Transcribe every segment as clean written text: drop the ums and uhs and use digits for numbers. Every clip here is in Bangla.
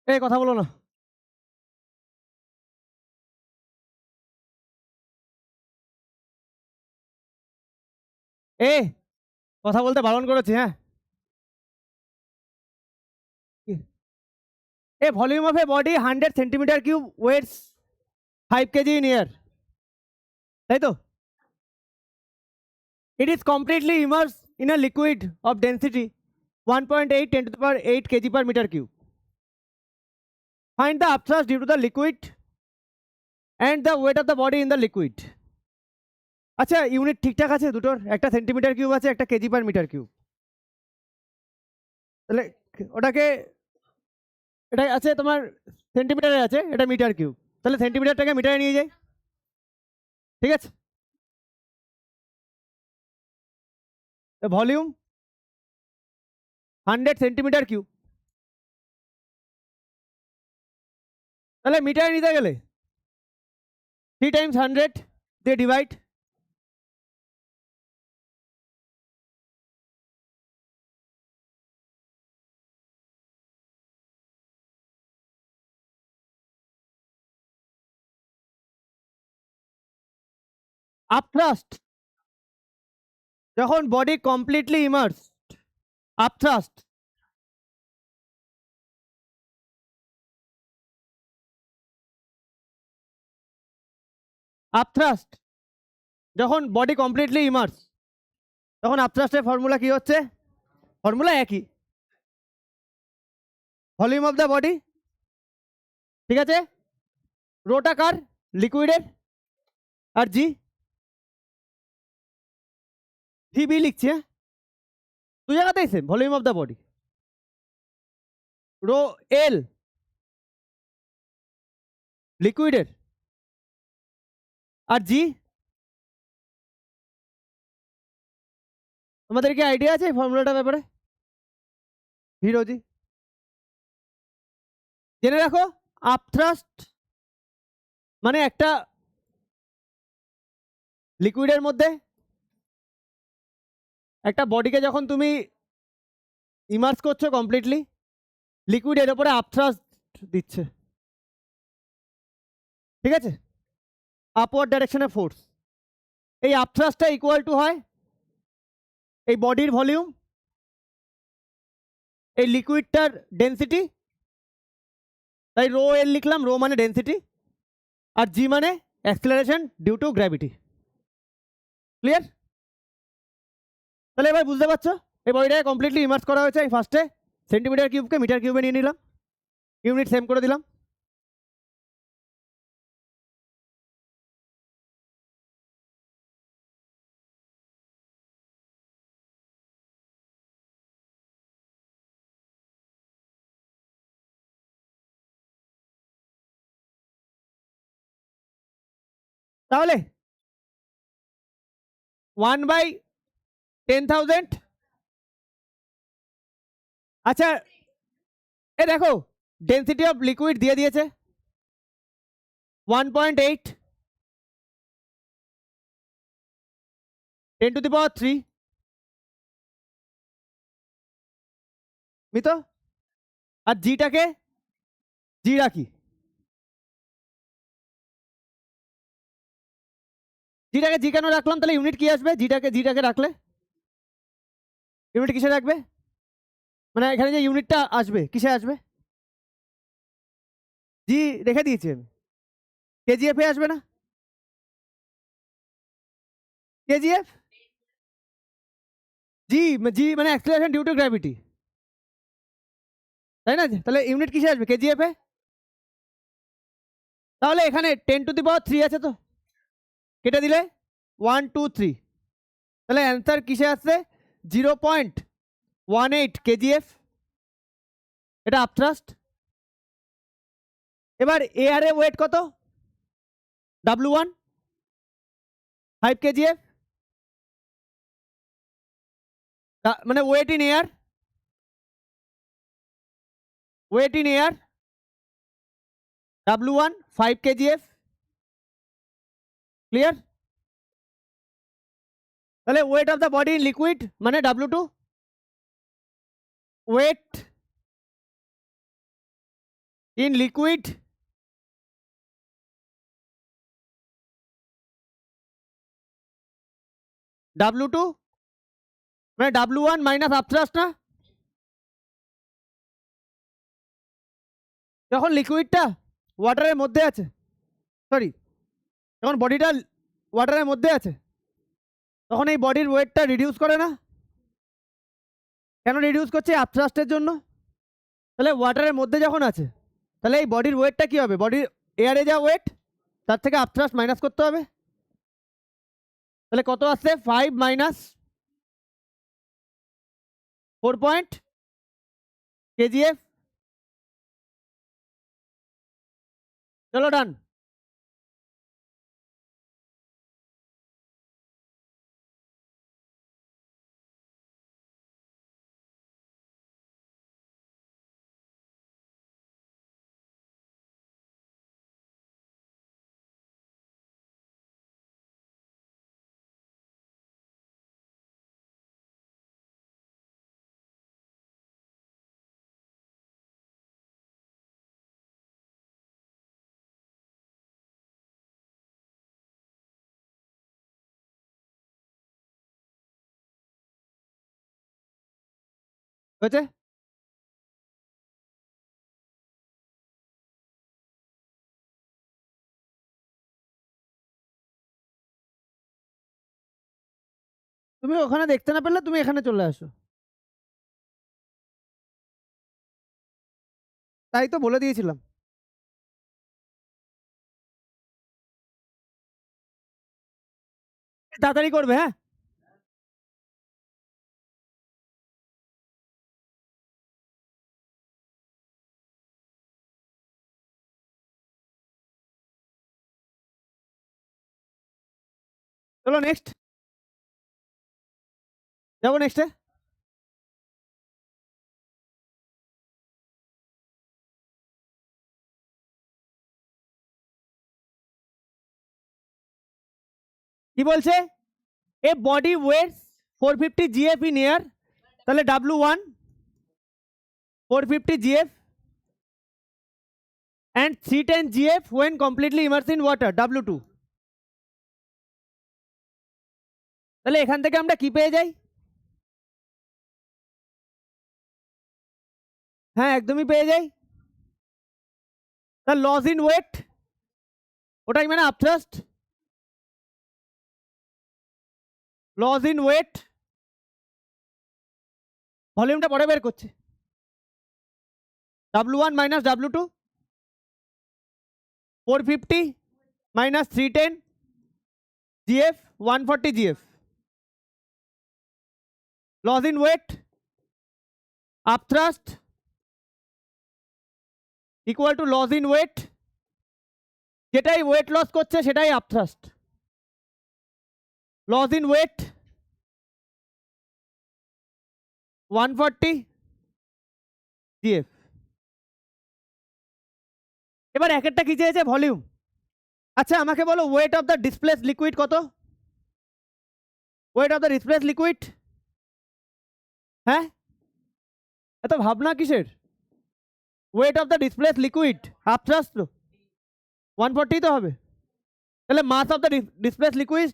এই কথা বলো না। এ কথা বলতে বারণ করেছি, হ্যাঁ। A volume of a body 100 centimetre cube weights 5 kg in air, তাই তো? It is completely immerse in a liquid of density 1.8 10 to the power 8 kg per meter cube. Find the upthrust due to the liquid and the weight of the body in the liquid. আচ্ছা, ইউনিট ঠিকঠাক আছে দুটোর, একটা সেন্টিমিটার কিউব আছে, একটা কেজি পার মিটার কিউব। তাহলে ওটাকে, এটা আছে তোমার সেন্টিমিটারে আছে, এটা মিটার কিউব, তাহলে সেন্টিমিটারটাকে মিটারে নিয়ে যাই, ঠিক আছে? ভলিউম 100 সেন্টিমিটার কিউব, তাহলে মিটারে নিতে গেলে 3 times 100 দিয়ে ডিভাইড, আপথ্রাস্ট যখন বডি কমপ্লিটলি ইমার্স, আপথ্রাস্ট আপথ্রাস্ট যখন বডি কমপ্লিটলি ইমার্স, তখন আপথ্রাস্টের ফর্মুলা কি হচ্ছে? ফর্মুলা একই, ভলিউম অফ দ্য বডি, ঠিক আছে, রোটা কার লিকুইডের, আর জি ভিবি লিখছি, হ্যাঁ, দু জায়গাতেই same, volume of the body, rho L লিকুইডের, আর জি, তোমাদের কি আইডিয়া আছে ফর্মুলাটার ব্যাপারে? হিরোজি জেনে রাখো, আপথ্রাস্ট মানে একটা লিকুইডের মধ্যে একটা বডিকে যখন তুমি ইমার্স করছো কমপ্লিটলি, লিকুইড এর উপরে আপথ্রাস্ট দিচ্ছে, ঠিক আছে, আপওয়ার্ড ডাইরেকশনে ফোর্স। এই আপথ্রাস্টটা ইকুয়াল টু হয় এই বডির ভলিউম, এই লিকুইডটার ডেন্সিটি, তাই রো এল লিখলাম, রো মানে ডেন্সিটি, আর জি মানে acceleration due to gravity. Clear? তাহলে এবার বুঝতে পারছো এই বডিটাকে কমপ্লিটলি ইমার্স করা হয়েছে। এই ফার্স্টে সেন্টিমিটার কিউবকে মিটার কিউবে নিয়ে নিলাম, ইউনিট সেম করে দিলাম। তাহলে 1/10,000, আচ্ছা এ দেখো ডেন্সিটি অফ লিকুইড দিয়ে দিয়েছে 1.8 10 to the power 3 মিতো, আর জিটাকে জি রাখি, জিটাকে জি কেন রাখলাম? তাহলে ইউনিট কি আসবে? জিটাকে রাখলে ইউনিট কিসে রাখবে? মানে এখানে যে ইউনিটটা আসবে কিসে আসবে? জি রেখে দিয়েছি আমি, কেজিএফ এ আসবে না? কেজিএফ জি, জি মানে অ্যাক্সিলারেশন ডিউ টু গ্র্যাভিটি, তাই না? তাহলে ইউনিট কিসে আসবে? কেজিএফ এ। তাহলে এখানে 10 to the power 3 আছে, তো কেটে দিলে 1 2 3, তাহলে অ্যান্সার কিসে আসছে? 0.18 কেজিএফ, এটা আপথ্রাস্ট। এবার এয়ার এ ওয়েট কত? W1 5 কেজিএফ, মানে weight in air, weight in air W1 5 kgf. Clear? তাহলে weight of the body in liquid মানে W2, wait in liquid W2 মানে W1 মাইনাস আপথ্রাস্ট না, যখন লিকুইডটা ওয়াটারের মধ্যে আছে, সরি যখন বডিটা ওয়াটারের মধ্যে আছে তখন এই বডির ওয়েটটা রিডিউস করে না? কেন রিডিউস করছে? আপথ্রাস্টের জন্য। তাহলে ওয়াটারের মধ্যে যখন আছে তাহলে এই বডির ওয়েটটা কি হবে? বডির এয়ারে যা ওয়েট তার থেকে আপথ্রাস্ট মাইনাস করতে হবে। তাহলে কত আসছে? 5 মাইনাস 4 পয়েন্ট কেজিএফ। চলো ডান। হয়েছে? তুমি ওখানে দেখতে না পেলে তুমি এখানে চলে আসো। তাই তো বলে দিয়েছিলাম। তাড়াতাড়ি করবে, হ্যাঁ। চলো নেক্সট যাবো। নেক্সটে কি বলছে? A body weighs 450 GF in air, তাহলে W1 450 GF and 310 GF when completely immersed in water W2। তাহলে এখান থেকে আমরা কি পেয়ে যাই? হ্যাঁ একদমই পেয়ে যাই। তাহলে লস ইন ওয়েট ওটাই মানে আপথ্রাস্ট, লস ইন ওয়েট ভলিউমটা পরে বের করছে। W1 minus W2 450 minus 310 GF 140 GF, loss in weight upthrust equal to loss in weight, যেটাই ওয়েট লস করছে সেটাই upthrust. Loss in weight 140 GF। এবার এক একটা কি চেয়েছে? ভলিউম। আচ্ছা আমাকে বলো weight of the displace liquid কত? Weight of the displace liquid, হ্যাঁ এত ভাবনা কিসের? Weight of the displace liquid upthrust তো 140 তো হবে। তাহলে mass of the displace liquid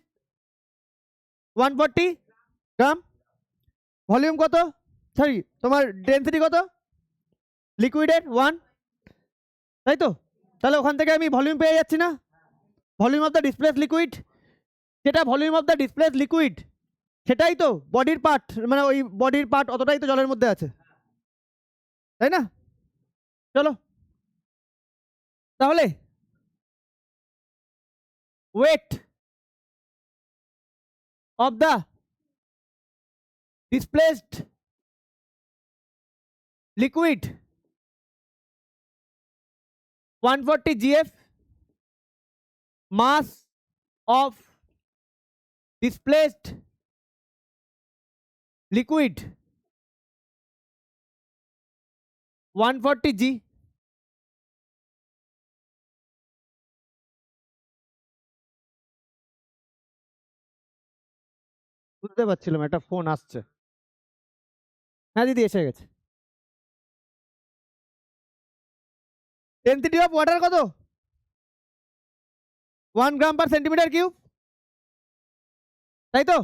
140 gram. Volume কত? সরি তোমার ডেন্সিটি কত লিকুইডের? 1, তাই তো? তাহলে ওখান থেকে আমি ভলিউম পেয়ে যাচ্ছি না? Volume of the displace liquid, যেটা volume of the displace liquid সেটাই তো বডির পার্ট, মানে ওই বডির পার্ট অতটাই তো জলের মধ্যে আছে, তাই না? চলো তাহলে weight of the displaced liquid 140 GF, mass of displaced liquid 140 G। বুঝতে পারছিলাম একটা ফোন আসছে। হ্যাঁ দিদি এসে গেছে। ডেনসিটি অফ ওয়াটার কত? 1 গ্রাম পার সেন্টিমিটার কিউব, তাই তো?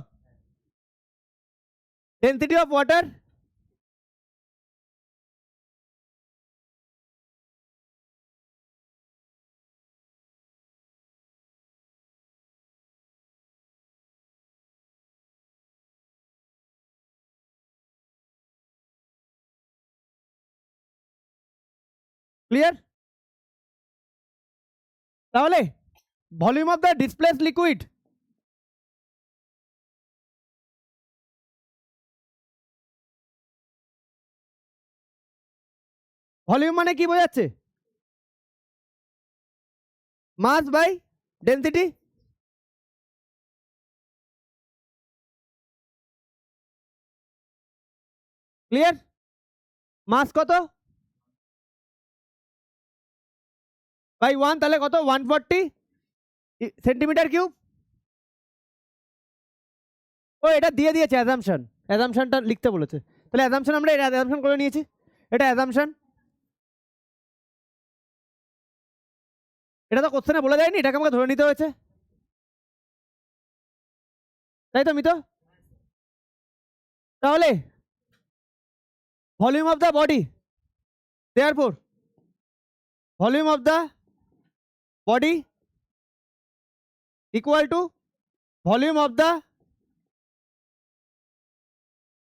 Density of water clear? তাহলে volume of the displace liquid volume মানে কি বোঝাচ্ছে? Mass by density. Clear? Mass কত বাই 1, তাহলে কত? 140 সেন্টিমিটার কিউব। ও এটা দিয়ে দিয়েছে অ্যাজাম্পশন, অ্যাজাম্পশনটা লিখতে বলেছে, তাহলে অ্যাজাম্পশন আমরা এটা অ্যাজাম্পশন করে নিয়েছি, এটা অ্যাজাম্পশন। এটা তো কোশ্চেনে বলে দেয়নি, এটাকে আমাকে ধরে নিতে হয়েছে, তাই তো মিতো? তাহলে volume of the body, therefore volume of the body equal to volume of the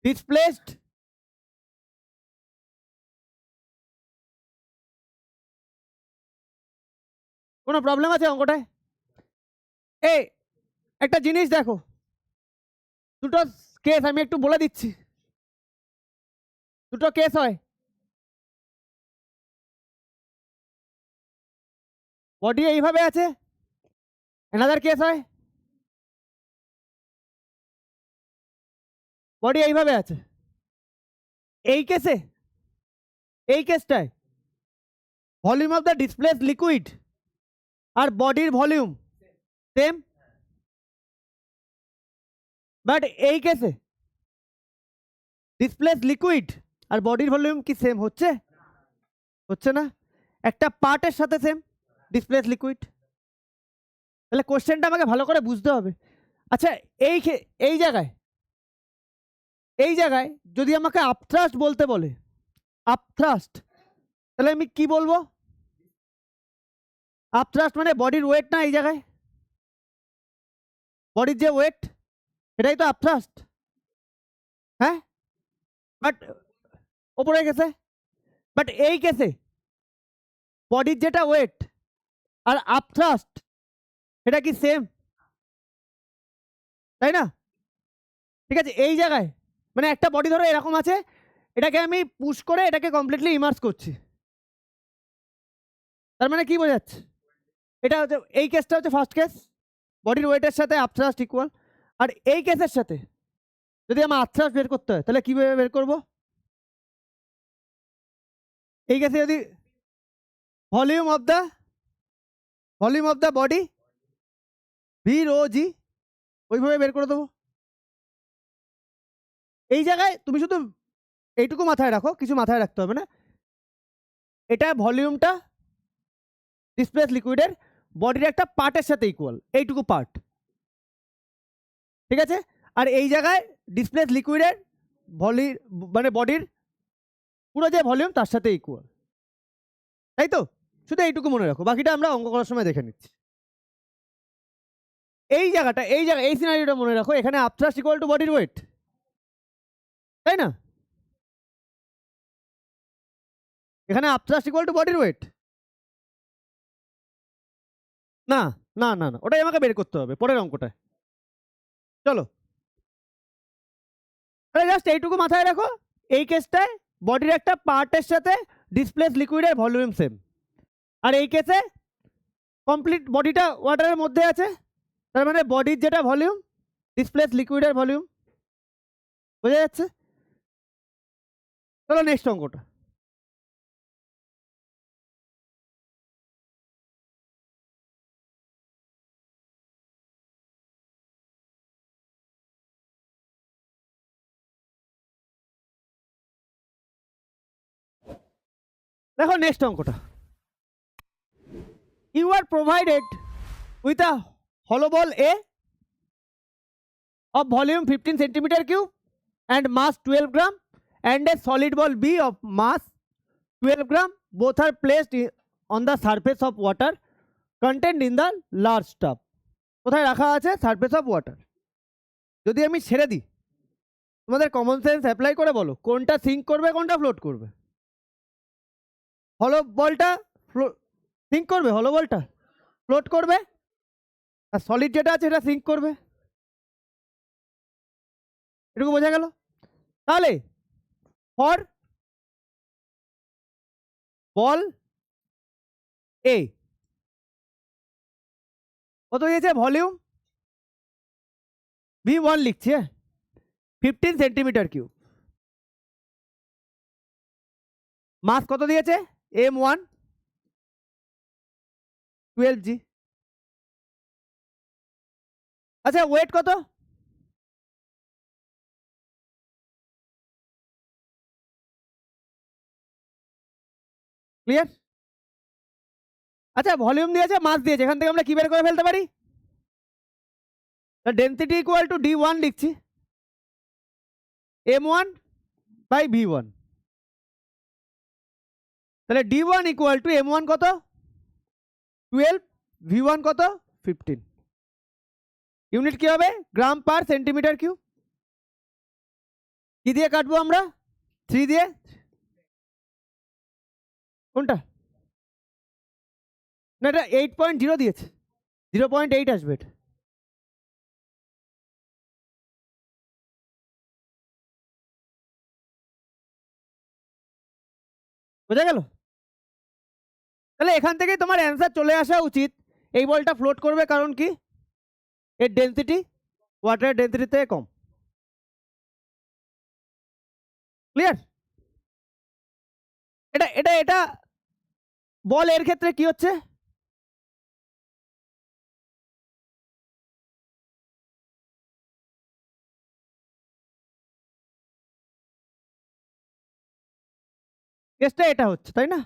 displaced কোনো প্রবলেম আছে অঙ্কটায়? এই একটা জিনিস দেখো, দুটো কেস আমি একটু বলে দিচ্ছি, দুটো কেস হয়, বডি এইভাবে আছে, অ্যানাদার কেস হয় বডি এইভাবে আছে। এই কেসে, এই কেসটায় volume of the displace liquid আর বডির ভলিউম সেম, বাট এই কেসে ডিসপ্লেস লিকুইড আর বডির ভলিউম কি সেম হচ্ছে? হচ্ছে না, একটা পার্টের সাথে সেম ডিসপ্লেস লিকুইড। তাহলে কোশ্চেনটা আমাকে ভালো করে বুঝতে হবে। আচ্ছা এই এই জায়গায়, এই জায়গায় যদি আমাকে আপথ্রাস্ট বলতে বলে, আপথ্রাস্ট, তাহলে আমি কি বলবো? আপথ্রাস্ট মানে বডির ওয়েট না, এই জায়গায় বডির যে ওয়েট এটাই তো আপথ্রাস্ট, হ্যাঁ? বাট ওপরে গেছে, বাট এই কেসে বডির যেটা ওয়েট আর আপথ্রাস্ট এটা কি সেম, তাই না? ঠিক আছে, এই জায়গায় মানে একটা বডি ধরো এরকম আছে, এটাকে আমি পুশ করে এটাকে কমপ্লিটলি ইমার্স করছি, তার মানে কি বোঝাচ্ছে? এটা হচ্ছে, এই কেসটা হচ্ছে ফার্স্ট কেস, বডির ওয়েটের সাথে আপথ্রাস্ট ইকুয়াল। আর এই কেসের সাথে যদি আমার আপথ্রাস্ট বের করতে হয় তাহলে কিভাবে বের করব? এই কেসে যদি volume of the body V rho g ওইভাবে বের করে দেবো। এই জায়গায় তুমি শুধু এইটুকু মাথায় রাখো, কিছু মাথায় রাখতে হবে না, এটা ভলিউমটা ডিসপ্লেস লিকুইডের বডির একটা পার্টের সাথে ইকুয়াল, এইটুকু পার্ট, ঠিক আছে? আর এই জায়গায় ডিসপ্লেস লিকুইডের মানে বডির পুরো যে ভলিউম তার সাথে ইকুয়াল, তাই তো? শুধু এইটুকু মনে রাখো, বাকিটা আমরা অঙ্ক করার সময় দেখে নিচ্ছি। এই জায়গাটা, এই সিনারিওটা মনে রাখো, এখানে আপথ্রাস্ট ইকুয়াল টু বডির ওয়েট, তাই না? এখানে আপথ্রাস্ট ইকুয়াল টু বডির ওয়েট, না না না না, ওটাই আমাকে বের করতে হবে পরের অঙ্কটায়। চলো, তাহলে জাস্ট এইটুকু মাথায় রাখো, এই কেসটায় বডির একটা পার্টের সাথে ডিসপ্লেস লিকুইডের ভলিউম সেম, আর এই কেসে কমপ্লিট বডিটা ওয়াটারের মধ্যে আছে, তার মানে বডির যেটা ভলিউম ডিসপ্লেস লিকুইডের ভলিউম, বোঝা যাচ্ছে? চলো নেক্সট অঙ্কটা। দেখো নেক্সট অঙ্কটা, You are provided with a hollow ball A of volume 15 centimeter cube and mass 12 gram and a solid ball B of mass 12 gram. Both are placed on the surface of water contained in the large tub. কোথায় রাখা আছে? Surface of water. যদি আমি ছেড়ে দিই, তোমাদের কমন সেন্স অ্যাপ্লাই করে বলো কোনটা সিঙ্ক করবে কোনটা ফ্লোট করবে। হলো বলটা সিঙ্ক করবে, হলো বলটা ফ্লোট করবে, আর সলিড যেটা আছে সেটা সিঙ্ক করবে। এটুকু বোঝা গেল? তাহলে ফর বল এ কত দিয়েছে? ভলিউম V1 লিখছি, 15 সেন্টিমিটার কিউব। মাস কত দিয়েছে? M1 12G। আচ্ছা ওয়েট কত? ক্লিয়ার? আচ্ছা ভলিউম দিয়েছে, মাস দিয়েছে, এখান থেকে আমরা কি বের করে ফেলতে পারি? ডেন্সিটি ইকুয়াল টু D1 লিখছি, M1 বাই V1। তাহলে D1 ইকুয়াল টু M1 কত? 12, V1 কত? 15। ইউনিট কি হবে? গ্রাম পার সেন্টিমিটার কিউব। কি দিয়ে কাটবো আমরা? 3 দিয়ে। কোনটা? না এটা 8.0 দিয়েছে, 0.8 আসবে এটা। বোঝা গেল? তাহলে এখান থেকেই তোমার অ্যান্সার চলে আসা উচিত। এই বলটা ফ্লোট করবে কারণ কি? এর ডেন্সিটি ওয়াটারের ডেন্সিটি থেকে কম। ক্লিয়ার? এটা এটা এটা বল এর ক্ষেত্রে কি হচ্ছে? কেসটা এটা হচ্ছে, তাই না?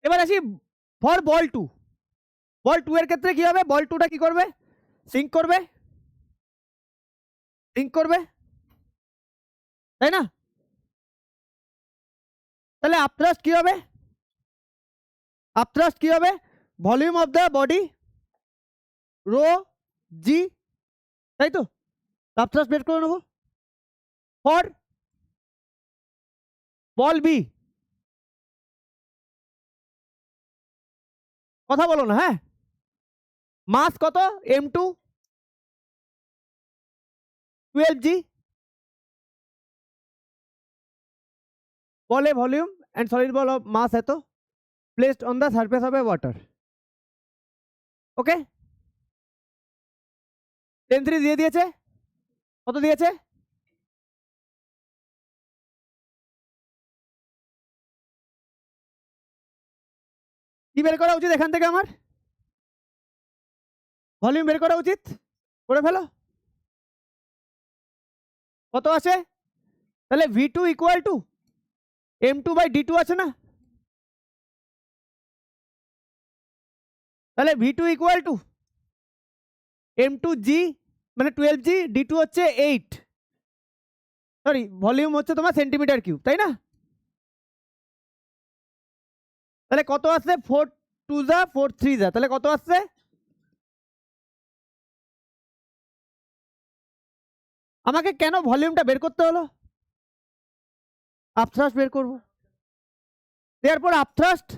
এবার আসি ফর বল 2। বল 2 এর ক্ষেত্রে কি হবে? বল 2টা কি করবে? সিঙ্ক করবে, সিঙ্ক করবে, তাই না? তাহলে আপথ্রাস্ট কি হবে? আপথ্রাস্ট কি হবে? Volume of the body rho g, তাই তো? আপথ্রাস্ট বের করে নেবো। ফর বল বি কথা বলো না, হ্যাঁ। মাস কত? M2 12G। বলে volume and solid ball of mass এত placed on the surface of a water. Okay, density দিয়ে দিয়েছে। কত দিয়েছে? কি বের করা উচিত এখান থেকে? আমার ভলিউম বের করা উচিত, করে ফেলো। কত আছে? তাহলে V2 equal to M2 by D2 আছে না? তাহলে V2 ইকুয়াল টু M2G মানে 12G, D2 হচ্ছে 8, সরি ভলিউম হচ্ছে তোমার সেন্টিমিটার কিউব, তাই না? তাহলে কত আসছে? 4 2 যা 4 3 যা, তাহলে কত আসছে? আমাকে কেন ভলিউমটা বের করতে হলো? আপথ্রাস্ট বের করবো। এরপর আপথ্রাস্ট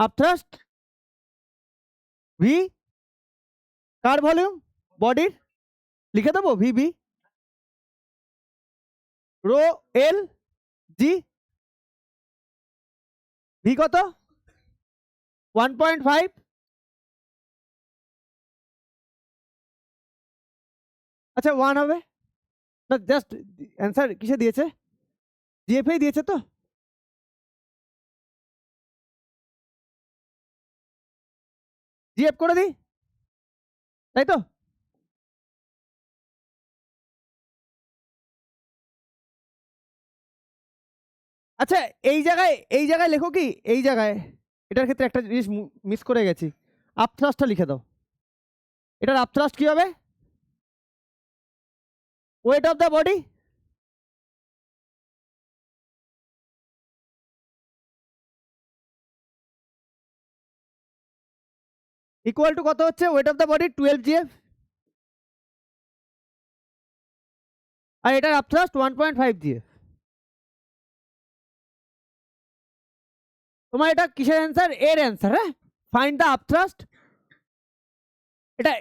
আপথ্রাস্ট ভি কার ভলিউম? বডির লিখে দেবো VB রো এল জি। ভি কত? 1.5। আচ্ছা 1 হবে না? জাস্ট অ্যান্সার কিসে দিয়েছে? জিএফএ দিয়েছে তো। জিএফ করে দিই, তাই তো? আচ্ছা এই জায়গায় লেখো কি, এই জায়গায় এটার ক্ষেত্রে একটা জিনিস মিস করে গেছি, আপথ্রাস্টটা লিখে দাও। এটার আপথ্রাস্ট কি হবে? Weight of the body equal to কত হচ্ছে? Weight of the body 12 GF, আর এটার আপথ্রাস্ট 1.5 জিএফ। তোমার এটা কিসের অ্যান্সার? এর অ্যান্সার। হ্যাঁ, ফাইন্ড দ্য আপথ্রাস্ট। এটা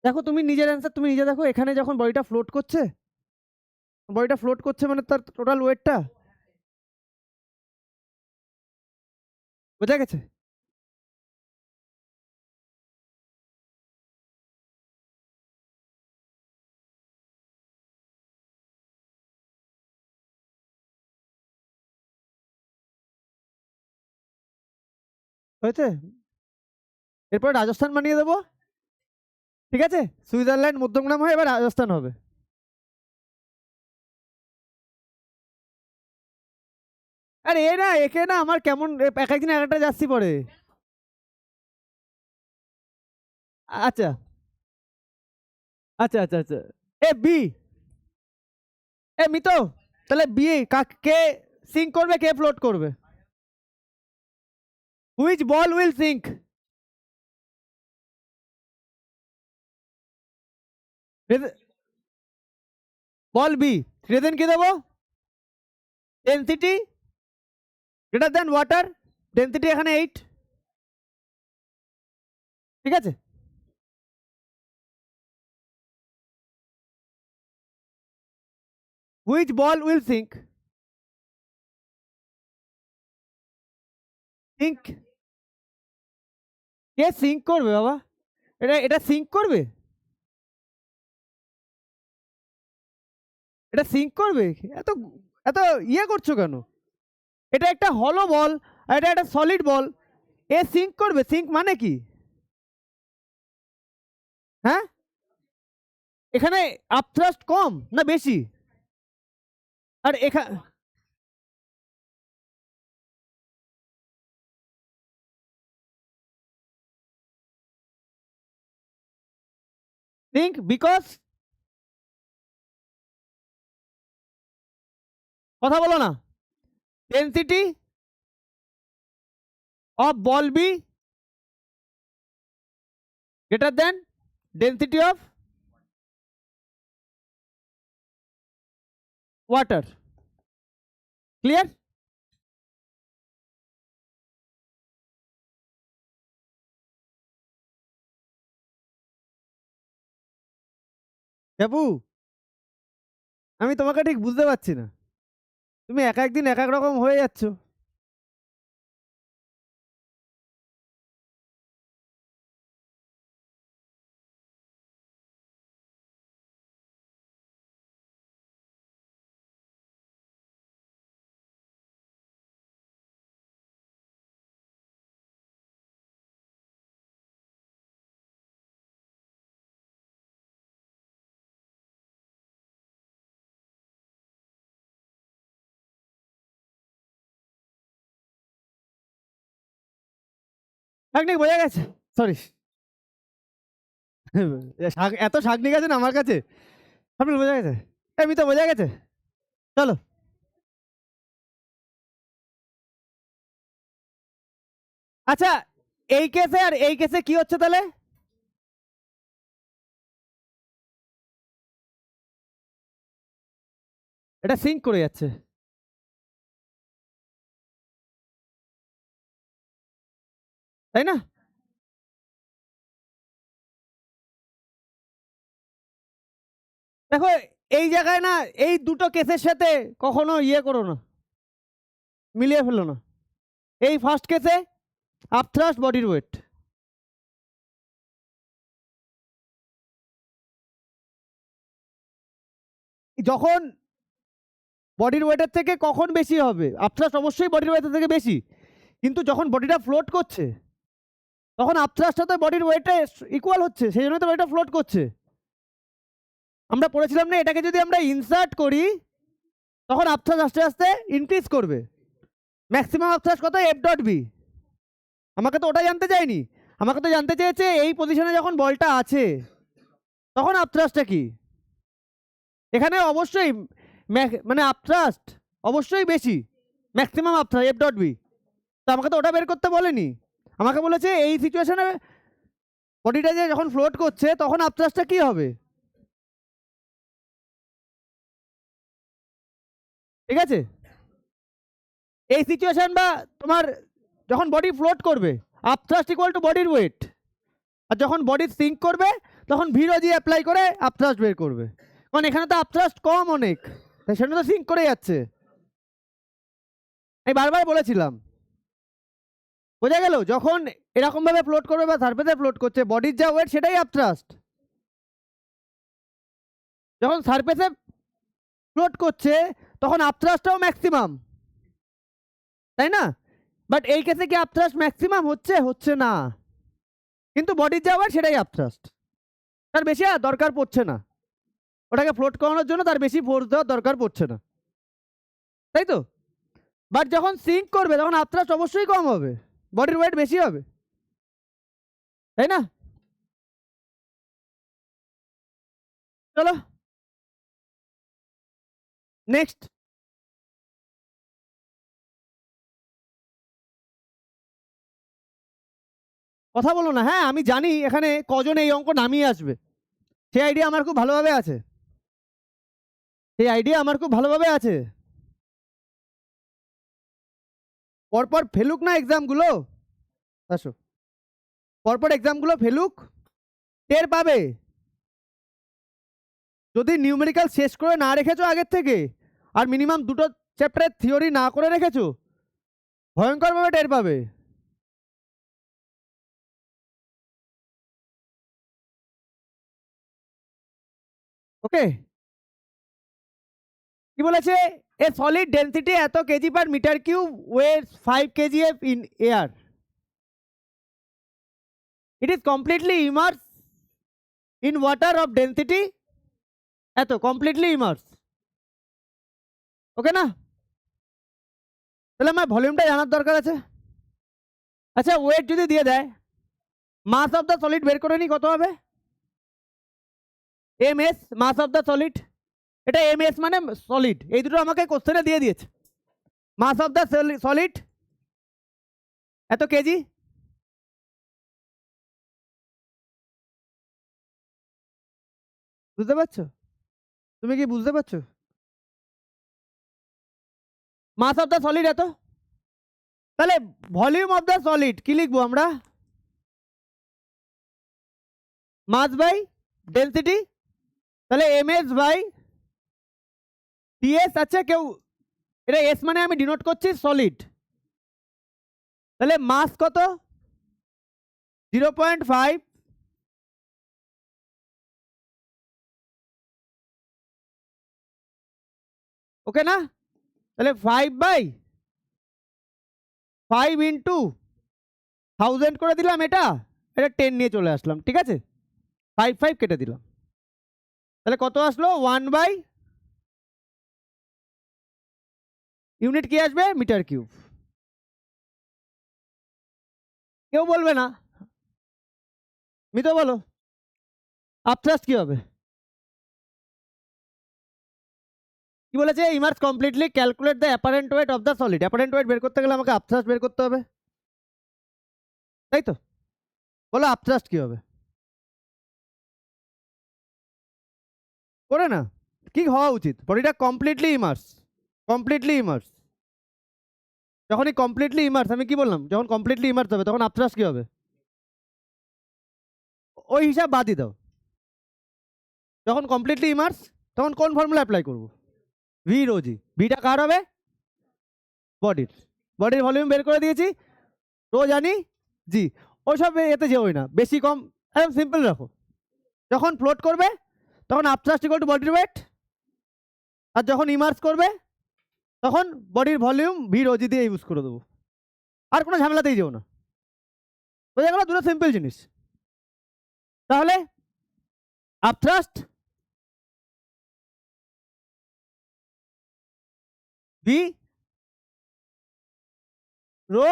দেখো তুমি নিজের অ্যান্সার তুমি নিজে দেখো, এখানে যখন বডিটা ফ্লোট করছে মানে তার টোটাল ওয়েটটা বোঝা গেছে? হয়েছে? এরপর রাজস্থান বানিয়ে দেবো, ঠিক আছে? সুইজারল্যান্ড মধ্যমগ্রাম হয়, এবার রাজস্থান হবে। আরে এ না, একে না আমার কেমন এক একদিন এক একটা যাচ্ছি পরে। আচ্ছা আচ্ছা আচ্ছা আচ্ছা। এ বি, এ মিতো, তাহলে বি কে সিঙ্ক করবে, কে ফ্লোট করবে? Which ball will sink? Ball B, reason কি দেবো? Density greater than water, density এখানে 8, ঠিক আছে? Which ball will sink? Sink, কে সিঙ্ক করবে বাবা? এটা এটা সিঙ্ক করবে? এটা সিঙ্ক করবে? এত এত ইয়ে করছো কেন? এটা একটা হলো বল আর এটা একটা সলিড বল, এ সিঙ্ক করবে? সিঙ্ক মানে কি? হ্যাঁ, এখানে আপথ্রাস্ট কম না বেশি? আর এখানে সিঙ্ক বিকজ, কথা বলো না, density of ball B greater than density of water. Clear? বাবু আমি তোমাকে ঠিক বুঝতে পারছি না, তুমি এক একদিন এক এক রকম হয়ে যাচ্ছ। শাকনিক বোঝা গেছে, সরি। এত শাকনিক আছে না আমার কাছে, আপনি বোঝা গেছে, এমনি তো বোঝা গেছে। চলো, আচ্ছা এই কেসে আর এই কেসে কি হচ্ছে তাহলে? এটা সিঙ্ক করে যাচ্ছে, তাই না? দেখো এই জায়গায় না, এই দুটো কেসের সাথে কখনো ইয়ে করো না, মিলিয়ে ফেলো না। এই ফার্স্ট কেসে আপথ্রাস্ট বডির ওয়েট, যখন বডির ওয়েটের থেকে কখন বেশি হবে? আপথ্রাস্ট অবশ্যই বডির ওয়েটের থেকে বেশি, কিন্তু যখন বডিটা ফ্লোট করছে তখন আপথ্রাস্টটা তো বডির ওয়েটটা ইকুয়াল হচ্ছে, সেই জন্য তো এটা ফ্লোট করছে। আমরা পড়েছিলাম না, এটাকে যদি আমরা ইনসার্ট করি তখন আপথ্রাস্ট আস্তে আস্তে ইনক্রিজ করবে। ম্যাক্সিমাম আপথ্রাস্ট কত? F dot B. আমাকে তো ওটা জানতে চাইনি, আমাকে তো জানতে চেয়েছে এই পজিশনে যখন বলটা আছে তখন আপথ্রাস্টটা কি। এখানে অবশ্যই মানে আপথ্রাস্ট অবশ্যই বেশি, ম্যাক্সিমাম আপথ্রাস্ট এফ ডট বি। তো আমাকে তো ওটা বের করতে বলেনি, আমাকে বলেছে এই সিচুয়েশনে বডিটা যে যখন ফ্লোট করছে তখন আপথ্রাস্টটা কি হবে। ঠিক আছে, এই সিচুয়েশন বা তোমার যখন বডি ফ্লোট করবে আপথ্রাস্ট ইকুয়াল টু বডির ওয়েট, আর যখন বডি সিঙ্ক করবে তখন ভিরোজি অ্যাপ্লাই করে আপথ্রাস্ট বের করবে। কারণ এখানে তো আপথ্রাস্ট কম অনেক, তাই সেটা তো সিঙ্ক করে যাচ্ছে। আমি বারবার বলেছিলাম, বোঝা গেল? যখন এরকম ভাবে ফ্লোট করবে বা সারফেসে ফ্লোট করছে বডির যা ওয়েট সেটাই আপথ্রাস্ট। যখন সারফেসে ফ্লোট করছে তখন আপথ্রাস্টটাও ম্যাক্সিমাম, তাই না? বাট এই কেসে কি আপথ্রাস্ট ম্যাক্সিমাম হচ্ছে? হচ্ছে না, কিন্তু বডির যা ওয়েট সেটাই আপথ্রাস্ট, তার বেশি আর দরকার পড়ছে না। ওটাকে ফ্লোট করানোর জন্য তার বেশি ফোর্স দেওয়ার দরকার পড়ছে না, তাই তো? বাট যখন সিঙ্ক করবে তখন আপথ্রাস্ট অবশ্যই কম হবে, বডির ওয়েট বেশি হবে, তাই না? চলো নেক্সট। কথা বলো না, হ্যাঁ আমি জানি এখানে কজন এই অঙ্ক নামিয়ে আসবে, সেই আইডিয়া আমার খুব ভালোভাবে আছে, সেই আইডিয়া আমার খুব ভালোভাবে আছে। পরপর ফেলুক না এক্সামগুলো, আসো পরপর এক্সামগুলো ফেলুক, টের পাবে। যদি নিউমেরিক্যাল শেষ করে না রেখেছো আগের থেকে আর মিনিমাম দুটো চ্যাপ্টারের থিওরি না করে রেখেছো, ভয়ঙ্করভাবে টের পাবে। ওকে, কি বলেছে? এ সলিড ডেন্সিটি এত KG per metre cube weights 5 kgf in air, it is completely immerse in water of density এত, কমপ্লিটলি ইমার্স। ওকে না? তাহলে আমার ভলিউমটা জানার দরকার আছে। আচ্ছা ওয়েট যদি দিয়ে দেয়, মাস অফ দ্য সলিড বের করে নি, কত হবে? M S, mass of the solid. এটা এম এস মানে সলিড, এই দুটো আমাকে কোশ্চেনে দিয়ে দিয়েছে। মাস অফ দ্য সলিড এত কেজি, বুঝতে পারছো? তুমি কি বুঝতে পারছো? মাস অফ দ্য সলিড এত, তাহলে ভলিউম অফ দ্য সলিড কি লিখবো আমরা? মাস বাই ডেন্সিটি, তাহলে এম এস বাই টিএস। আচ্ছা কেউ এটা এস মানে আমি ডিনোট করছি সলিড, তাহলে মাস কত? 0.5, ওকে না? তাহলে 5/5 ইন্টু 1000 করে দিলাম, এটা 10 নিয়ে চলে আসলাম, ঠিক আছে? 5 কেটে দিলাম, তাহলে কত আসলো? 1 বাই, ইউনিট কি আসবে? Metre cube. কেউ বলবে না, মিতো বলো আপথ্রাস্ট কি হবে? কি বলেছে? Immerse completely calculate the apparent weight of the solid. Apparent weight বের করতে গেলে আমাকে আপথ্রাস্ট বের করতে হবে, তাই তো? বলো আপথ্রাস্ট কি হবে? করে না, কি হওয়া উচিত? বডিটা কমপ্লিটলি ইমার্স, কমপ্লিটলি ইমার্স। যখনই কমপ্লিটলি ইমার্স, আমি কি বললাম? যখন কমপ্লিটলি ইমার্স হবে তখন আপথ্রাস্ট কি হবে? ওই হিসাব বাদই দাও। যখন কমপ্লিটলি ইমার্স তখন কোন ফর্মুলা অ্যাপ্লাই করবো? V rho g. ভিটা কার হবে? বডির। বডির ভলিউম বের করে দিয়েছি, রো জানি, জি। ওইসব এতে যেওই না, বেশি কম একদম সিম্পল রাখো। যখন ফ্লোট করবে তখন আপথ্রাস্ট ইকুয়াল টু বডির ওয়েট, আর যখন ইমার্স করবে তখন বডির ভলিউম ভি রো জি দিয়ে ইউজ করে দেবো। আর কোনো ঝামেলাতেই যেও না। বোঝা গেল দুটো সিম্পল জিনিস। তাহলে আপথ্রাস্ট বি রো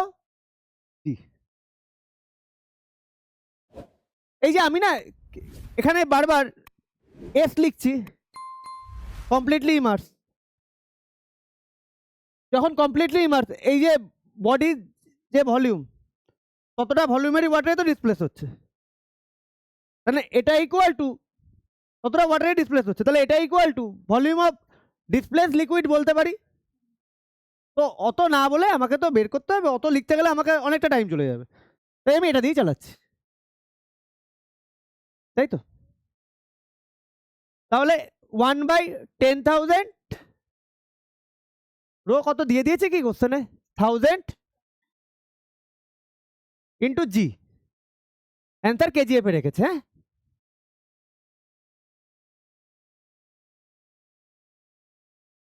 ডি। এই যে আমি না এখানে বারবার এস লিখছি, কমপ্লিটলি ইমার্স। যখন কমপ্লিটলি ইমার্স, এই যে বডির যে ভলিউম, ততটা ভলিউমেরই ওয়াটারে তো ডিসপ্লেস হচ্ছে, মানে এটা ইকুয়াল টু ততটা ওয়াটারে ডিসপ্লেস হচ্ছে, তাহলে এটা equal to volume of displace liquid বলতে পারি। তো অত না বলে আমাকে তো বের করতে হবে, অত লিখতে গেলে আমাকে অনেকটা টাইম চলে যাবে, তাই আমি এটা দিয়েই চালাচ্ছি, তাই তো। তাহলে 1/10,000 রো কত দিয়ে দিয়েছে কি কোশ্চেনে, 1000 ইন্টু জি, অ্যান্সার কেজিএফ এ রেখেছে। হ্যাঁ,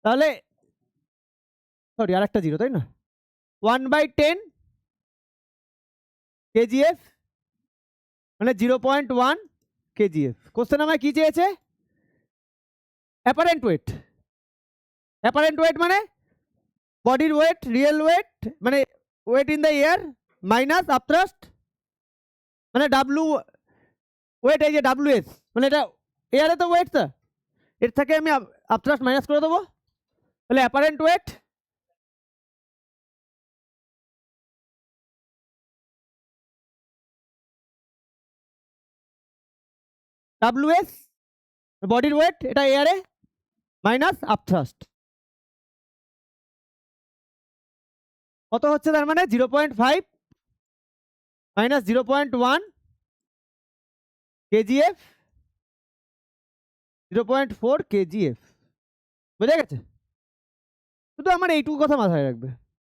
তাহলে সরি আর একটা জিরো, তাই না, 1/10 কেজিএফ মানে 0.1 কেজিএফ। কোশ্চেন আমায় কি চেয়েছে, অ্যাপারেন্ট ওয়েট। অ্যাপারেন্ট ওয়েট মানে বডির ওয়েট, রিয়েল ওয়েট মানে weight in the air minus upthrust মানে ডাব্লু ওয়েট, এই যে ডাব্লু এস মানে এটা এয়ারে তো ওয়েট, তা এর থেকে আমি আপথ্রাস্ট মাইনাস করে দেবো, তাহলে অ্যাপারেন্ট ওয়েট ডাব্লু এস বডির ওয়েট এটা এয়ারে মাইনাস আপথ্রাস্ট কত হচ্ছে, তার মানে 0.5 মাইনাস 0.1 কেজিএফ 0.4 কেজিএফ। বুঝা গেছে? শুধু আমার এইটুকু কথা মাথায় রাখবে,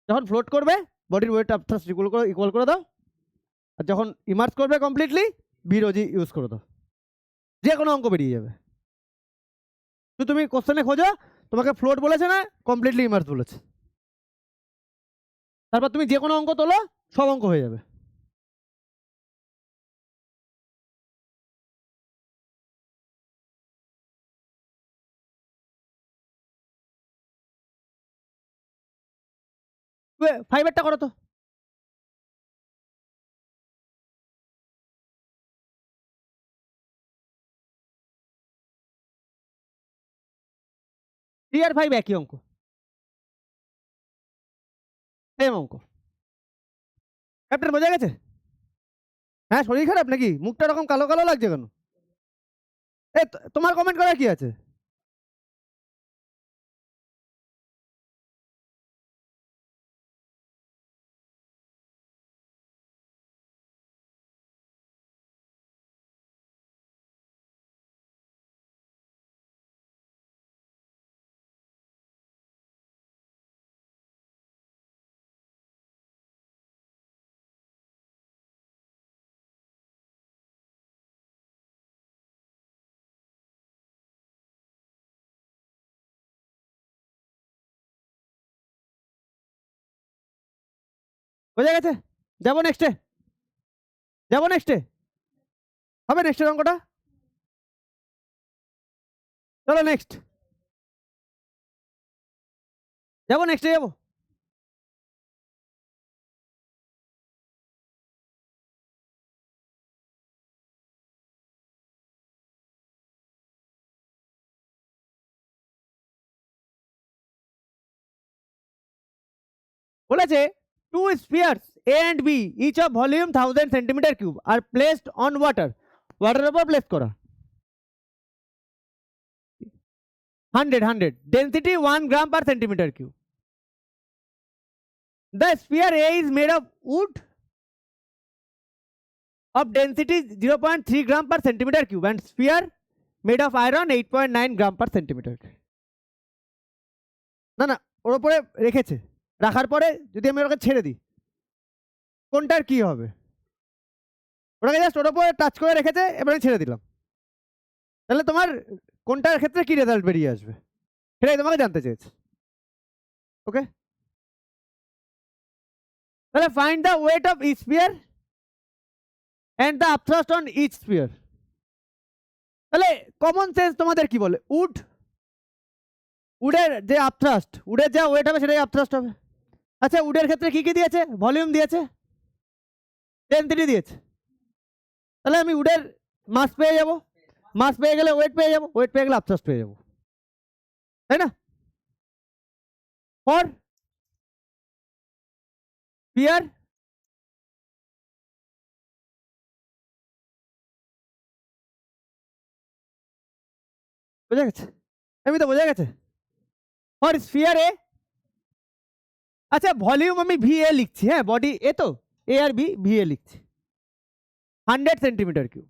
যখন ফ্লোট করবে বডির ওয়েট আপথ্রাস্ট ইকুয়াল করে দাও, আর যখন ইমার্স করবে কমপ্লিটলি বিরোজি ইউজ করে দাও, যে কোনো অঙ্ক বেরিয়ে যাবে। তো তুমি কোশ্চেনে খোঁজো তোমাকে ফ্লোট বলেছে না কমপ্লিটলি ইমার্স বলেছে, তারপর তুমি যে কোনো অঙ্ক তোলো, সব অঙ্ক হয়ে যাবে। ফাইবারটা করো তো, থ্রি আর ফাইভ একই অঙ্ক, সেম অঙ্ক। ক্যাপ্টেন বোঝা গেছে? হ্যাঁ, শরীর খারাপ নাকি, মুখটা এরকম কালো কালো লাগছে কেন? এ তোমার কমেন্ট করা কি আছে? বোঝা গেছে? যাবো নেক্সটে, যাবো নেক্সটে, হবে নেক্সটের অঙ্কটা, চলো নেক্সট যাবো, নেক্সটে যাবো। বলেছে two spheres A and B each of volume 1000 centimetre cube আর প্লেসড অন ওয়াটার, ওয়াটারের উপর প্লেস করা, 100 density 1 gram per centimetre cube. The sphere A is made of wood of density 0.3 gram per centimeter cube and sphere made of iron 8.9 gram per centimeter। না না, ওর উপরে রেখেছে, রাখার পরে যদি আমি ওটাকে ছেড়ে দিই কোনটার কি হবে, ওটাকে জাস্ট ওর উপরে টাচ করে রেখেছে, এবারে ছেড়ে দিলাম, তাহলে তোমার কোনটার ক্ষেত্রে কি রেজাল্ট বেরিয়ে আসবে সেটাই তোমাকে জানতে চেয়েছে। ওকে, তাহলে find the weight of spear and the upthrust on each sphere. তাহলে কমন সেন্স তোমাদের কি বলে? উডের যে আপথ্রাস্ট, উডের যা ওয়েট হবে সেটাই আপথ্রাস্ট হবে। আচ্ছা, উডের ক্ষেত্রে কি কি দিয়েছে? ভলিউম দিয়েছে, ডেনসিটি দিয়েছে। তাহলে আমি উডের মাস পেয়ে যাব, মাস পেয়ে গেলে ওয়েট পেয়ে যাব, ওয়েট পেয়ে গেলে আপথ্রাস্ট পেয়ে যাব, তাই না? ফর স্ফিয়ার বোঝা গেছে? আমি তো বোঝা গেছে। ফর স্ফিয়ার এ, আচ্ছা ভলিউম আমি ভি এ লিখছি, হ্যাঁ বডি এ তো এ আর বি, ভি এ লিখছি 100 সেন্টিমিটার কিউব।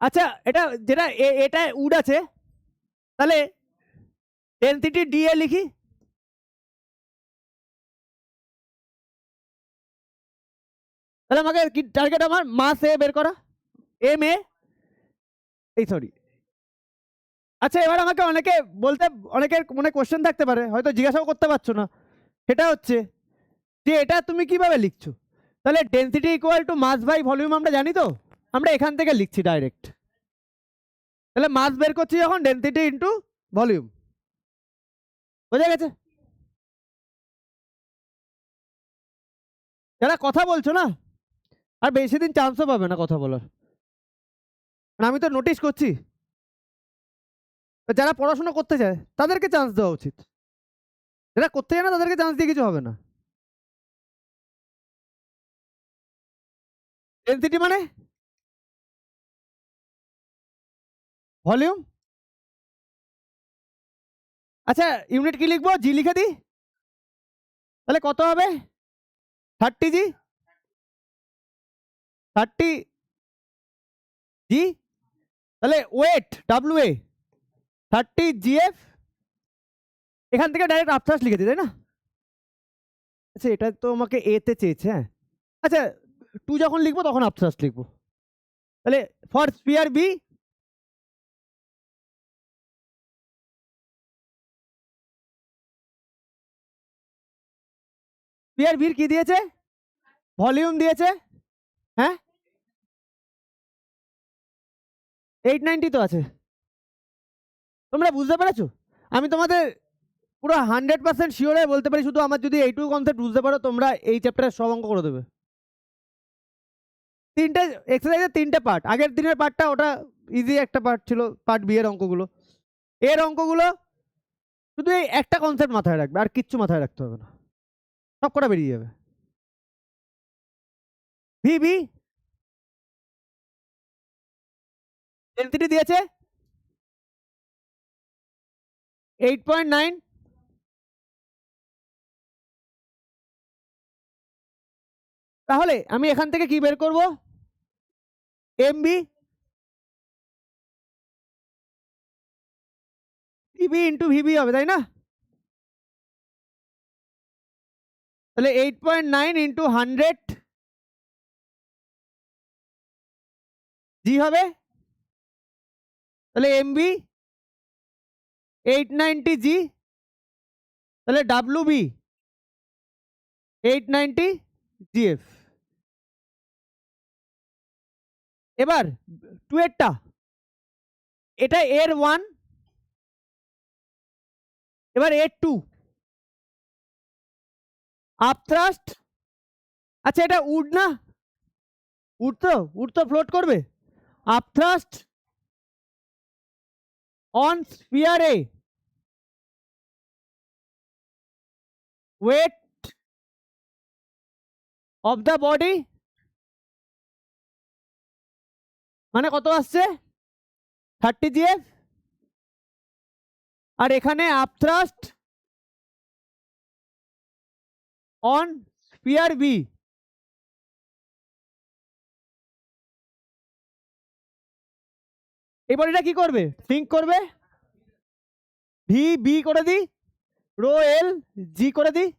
আচ্ছা এটা যেটা এটা উড আছে, তাহলে ডেনসিটি ডি এ লিখি। তাহলে আমাকে কি টার্গেট? আমার মাস এ বের করা, এম এ, এই সরি। আচ্ছা এবার আমাকে অনেকে বলতে, অনেকের মনে কোশ্চেন থাকতে পারে, হয়তো জিজ্ঞাসাও করতে পারছো না, সেটা হচ্ছে যে এটা তুমি কিভাবে লিখছো? তাহলে density equal to mass by volume আমরা জানি তো, আমরা এখান থেকে লিখছি ডাইরেক্ট। তাহলে মাস বের করছি যখন, ডেনসিটি ইন্টু ভলিউম। বোঝা গেছে? যারা কথা বলছো না, আর বেশি দিন চান্সও পাবে না কথা বলার, আমি তো নোটিস করছি। যারা পড়াশোনা করতে চায় তাদেরকে চান্স দেওয়া উচিত, যারা করতে চায় না তাদেরকে চান্স দিয়ে কিছু হবে না। ডেনসিটি মানে ভলিউম। আচ্ছা ইউনিট কি লিখবো? জি লিখে দিই। তাহলে কত হবে? 30 জি, 30 জি। তাহলে ওয়েট ডাব্লিউ এ 30 জিএফ, এখান থেকে ডাইরেক্ট আপথ্রাস্ট লিখে দিই, তাই না? আচ্ছা এটা তো আমাকে এ তে চেয়েছে, হ্যাঁ। আচ্ছা 2 যখন লিখবো তখন আপথ্রাস্ট লিখবো। তাহলে ফর স্ফিয়ার বি, স্ফিয়ার বির কি দিয়েছে? ভলিউম দিয়েছে, হ্যাঁ 890 তো আছে। তোমরা বুঝতে পেরেছো? আমি তোমাদের পুরো 100% শিওর হয়ে বলতে পারি, শুধু আমার যদি এইটুকু কনসেপ্ট বুঝতে পারো, তোমরা এই চ্যাপ্টারের সব অঙ্ক করে দেবে। তিনটে এক্সারসাইজের তিনটে পার্ট, আগের দিনের পার্টটা ওটা ইজি একটা পার্ট ছিল, পার্ট বি এর অঙ্কগুলো। এর অঙ্কগুলো শুধু এই একটা কনসেপ্ট মাথায় রাখবে, আর কিচ্ছু মাথায় রাখতে হবে না, সব কটা বেরিয়ে যাবে। ভিবি ডেনসিটি দিয়েছে 8.9, তাহলে আমি এখান থেকে কি বের করব? এমবি ভিবি ইন্টু ভিবি হবে, তাই না? তাহলে 8.9 ইন্টু 100 জি হবে। তাহলে এমবি 890 জি, তাহলে ডাব্লু বি 890 জিএফ। এবার 2 এরটা, এটা এর 1, এবার এর 2 আপথ্রাস্ট। আচ্ছা এটা উড না, উড তো ফ্লোট করবে। Upthrust on sphere A, weight of the body মানে কত আসছে? 30 জিএফ। আর এখানে আপথ্রাস্ট অন স্ফিয়ার বি, এই বডিটা কি করবে? সিঙ্ক করবে। ভি বি করে দিই, রো এল জি করে দিই।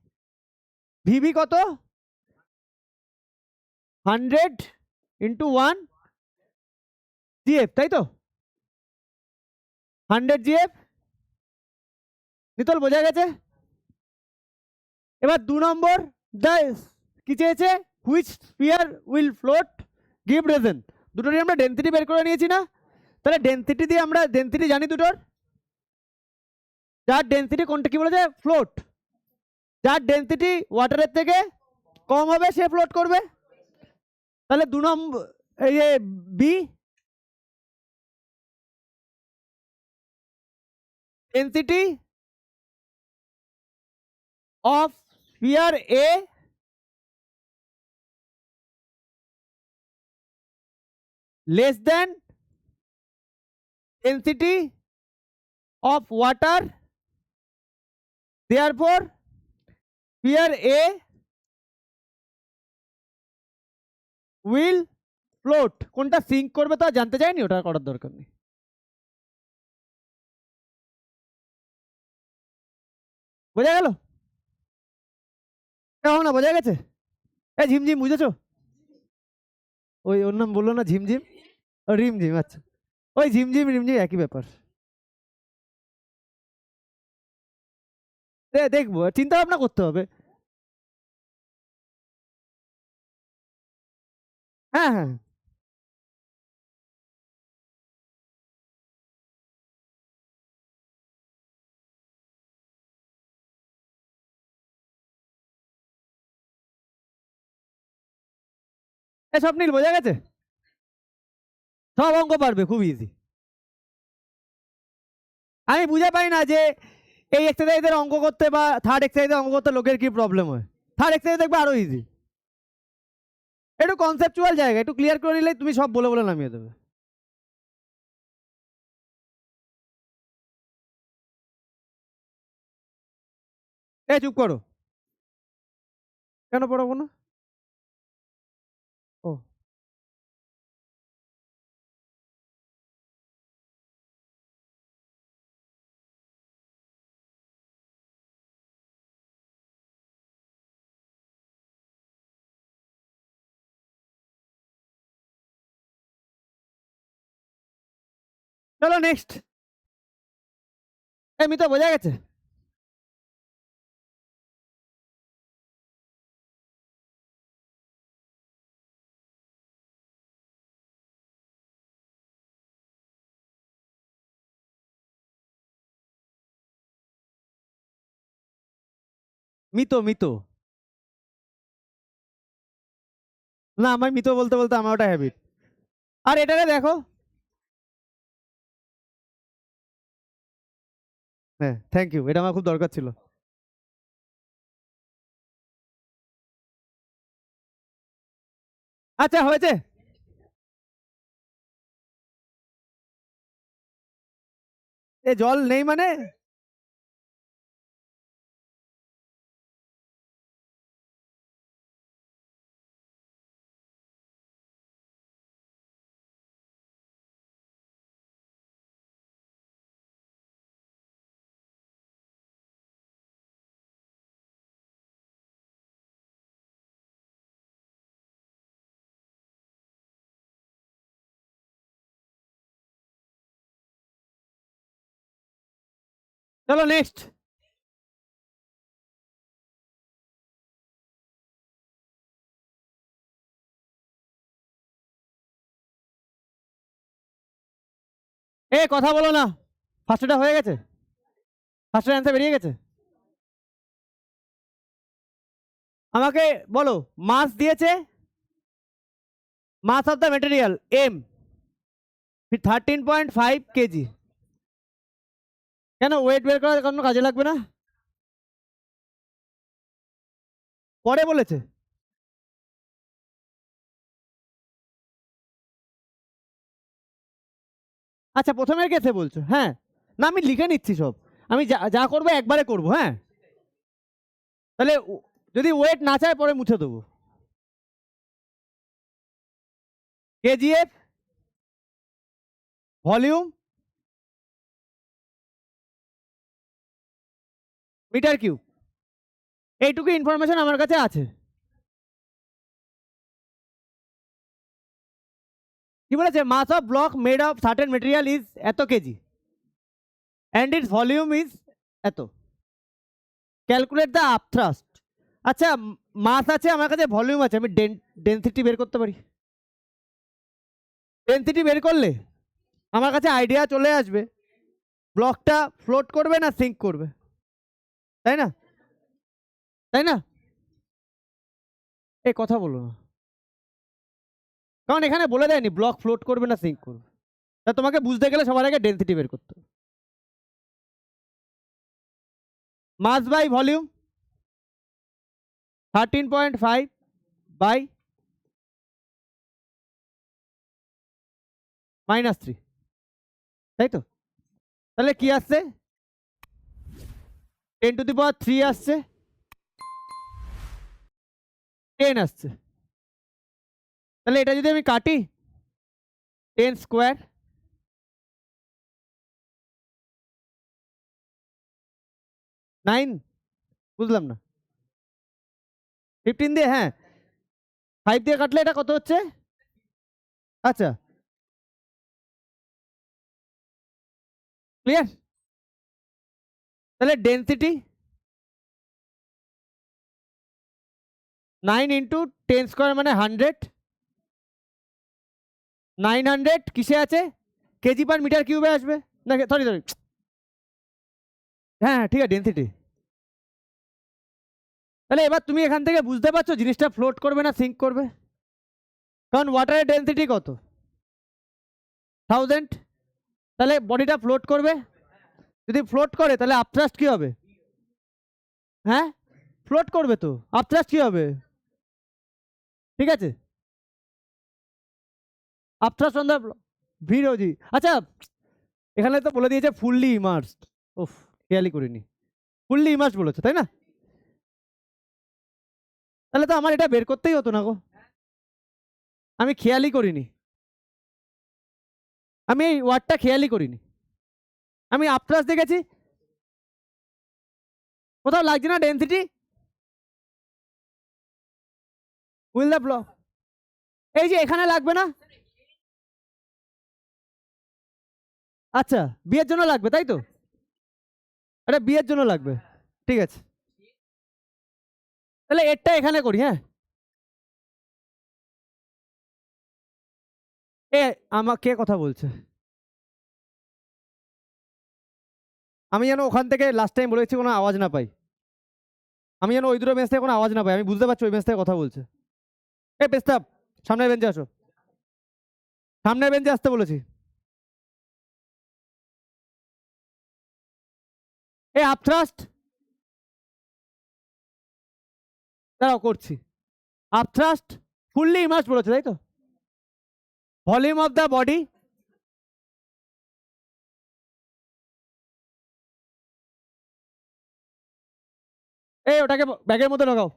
ভিবি কত? 100 ইন্টু 1 জিএফ, তাই তো? 100 জিএফ। নিতল বোঝা গেছে? এবার 2 নম্বর কি চেয়েছে? Which spear will float give reason. দুটোরই আমরা ডেন্সিটি বের করে নিয়েছি না? তাহলে ডেন্সিটি দিয়ে আমরা ডেন্সিটি জানি দুটোর, যার ডেন্সিটি কোনটা কি বলেছে, ফ্লোট। যার ডেন্সিটি ওয়াটারের থেকে কম হবে সে ফ্লোট করবে। তাহলে 2 নম্বর এই যে B, density of sphere A less than density of water, therefore sphere A will float। কোনটা সিঙ্ক করবে তো জানতে চাইনি, ওটা করার দরকার নেই। বোঝা গেল? কেমন না বোঝা গেছে? এই ঝিমঝিম বুঝেছো? ওই ওর নাম বললো না ঝিমঝিম, রিমঝিম, আচ্ছা ওই ঝিমঝিম রিমঝিম একই ব্যাপার। দেখবো, চিন্তা ভাবনা করতে হবে। হ্যাঁ হ্যাঁ, সব নীল বোঝা গেছে, সব অঙ্ক পারবে, খুব ইজি। আমি বুঝে পাই না যে এই এক্সারসাইজের অঙ্ক করতে বা থার্ড এক্সারসাইজের অঙ্ক করতে লোকের কি প্রবলেম হয়। থার্ড এক্সারসাইজ দেখবে আরো ইজি, একটু কনসেপচুয়াল জায়গা একটু ক্লিয়ার করে নিলে তুমি সব বলে বলে নামিয়ে দেবে। চুপ করো, কেন পড়াবো না? ও চলো নেক্সট। এমনি তো বোঝা গেছে। মিতো মিতো, না আমার মিতো বলতে বলতে আমার ওটা হ্যাবিট। আর এটাকে দেখো, হ্যাঁ থ্যাংক ইউ, এটা আমার খুব দরকার ছিল। আচ্ছা হয়েছে। এ জল নেই মানে? চলো নেক্সট। কথা বলো না, ফার্স্টটা হয়ে গেছে, ফার্স্টের অ্যান্সার বেরিয়ে গেছে। আমাকে বলো, মাস দিয়েছে, mass of the material M 13.5 KG, কেন ওয়েট বের করার কোনো কাজে লাগবে না? পরে বলেছে। আচ্ছা প্রথমের কেসে বলছো, হ্যাঁ না আমি লিখে নিচ্ছি সব, আমি যা যা করবো একবারে করবো, হ্যাঁ তাহলে যদি ওয়েট না চায় পরে মুছে দেবো। কেজিএফ ভলিউম মিটার কিউব, এইটুকু ইনফরমেশন আমার কাছে আছে। কি বলেছে, mass of block made of certain material is এত KG and its volume is এত, ক্যালকুলেট দ্য আপথ্রাস্ট। আচ্ছা মাস আছে, আমার কাছে ভলিউম আছে, আমি ডেনসিটি বের করতে পারি। ডেনসিটি বের করলে আমার কাছে আইডিয়া চলে আসবে ব্লকটা ফ্লোট করবে না সিঙ্ক করবে, তাই না? তাই না? এই কথা বলো না, কারণ এখানে বলে দেয়নি ব্লক ফ্লোট করবে না সিঙ্ক করবে। তা তোমাকে বুঝতে গেলে সবার আগে ডেনসিটি বের করতে হবে। মাস বাই ভলিউম 13.5 বাই -3, তাই তো? তাহলে কি আসছে? 10⁻³ আসছে, 10 আসছে। তাহলে এটা যদি আমি কাটি 10 স্কোয়ার 9, বুঝলাম না। 15 দিয়ে, হ্যাঁ 5 দিয়ে কাটলে এটা কত হচ্ছে? আচ্ছা ক্লিয়ার। তাহলে ডেনসিটি 9 ইন্টু 10 স্কোয়ার মানে 100, 900 কিসে আছে? কেজি পার মিটার কিউবে আসবে না, সরি সরি, হ্যাঁ হ্যাঁ ঠিক আছে ডেনসিটি। তাহলে এবার তুমি এখান থেকে বুঝতে পারছো জিনিসটা ফ্লোট করবে না সিঙ্ক করবে, কারণ ওয়াটারের ডেনসিটি কত? 1000। তাহলে বডিটা ফ্লোট করবে, যদি ফ্লোট করে তাহলে আপথ্রাস্ট কি হবে? হ্যাঁ ফ্লোট করবে তো, আপথ্রাস্ট কি হবে? ঠিক আছে, আপথ্রাস্ট অন দ্য ভিরোজি। আচ্ছা এখানে তো বলে দিয়েছে ফুললি ইমার্সড, ওফ খেয়ালই করিনি, ফুললি ইমার্সড বলেছে তাই না? তাহলে তো আমার এটা বের করতেই হতো না গো, আমি খেয়ালই করিনি, আমি এই ওয়ার্ডটা খেয়ালই করিনি, আমি আপথ্রাস্ট দেখেছি, কোথাও লাগছে না ডেনসিটি, উইল দ্য ব্লক, এই যে এখানে লাগবে না। আচ্ছা বিয়ের জন্য লাগবে তাই তো, এটা বিয়ের জন্য লাগবে, ঠিক আছে। তাহলে এরটা এখানে করি, হ্যাঁ এ আমাকে কথা বলছে, আমি যেন ওখান থেকে লাস্ট টাইম বলেছি কোনো আওয়াজ না পাই, আমি যেন ওই দুটো বেঞ্চ থেকে কোনো আওয়াজ না পাই, আমি বুঝতে পারছি ওই বেঞ্চ থেকে কথা বলছে। এই পেস্তাব সামনের বেঞ্চে আসো, সামনের বেঞ্চে আসতে বলেছি। এই আপথ্রাস্ট, দাঁড়াও করছি, আপথ্রাস্ট ফুললি ইমার্স বলেছে তাই তো, ভলিউম অফ দ্য বডি এই ওটাকে ব্যাগের মধ্যে ঢোকাও,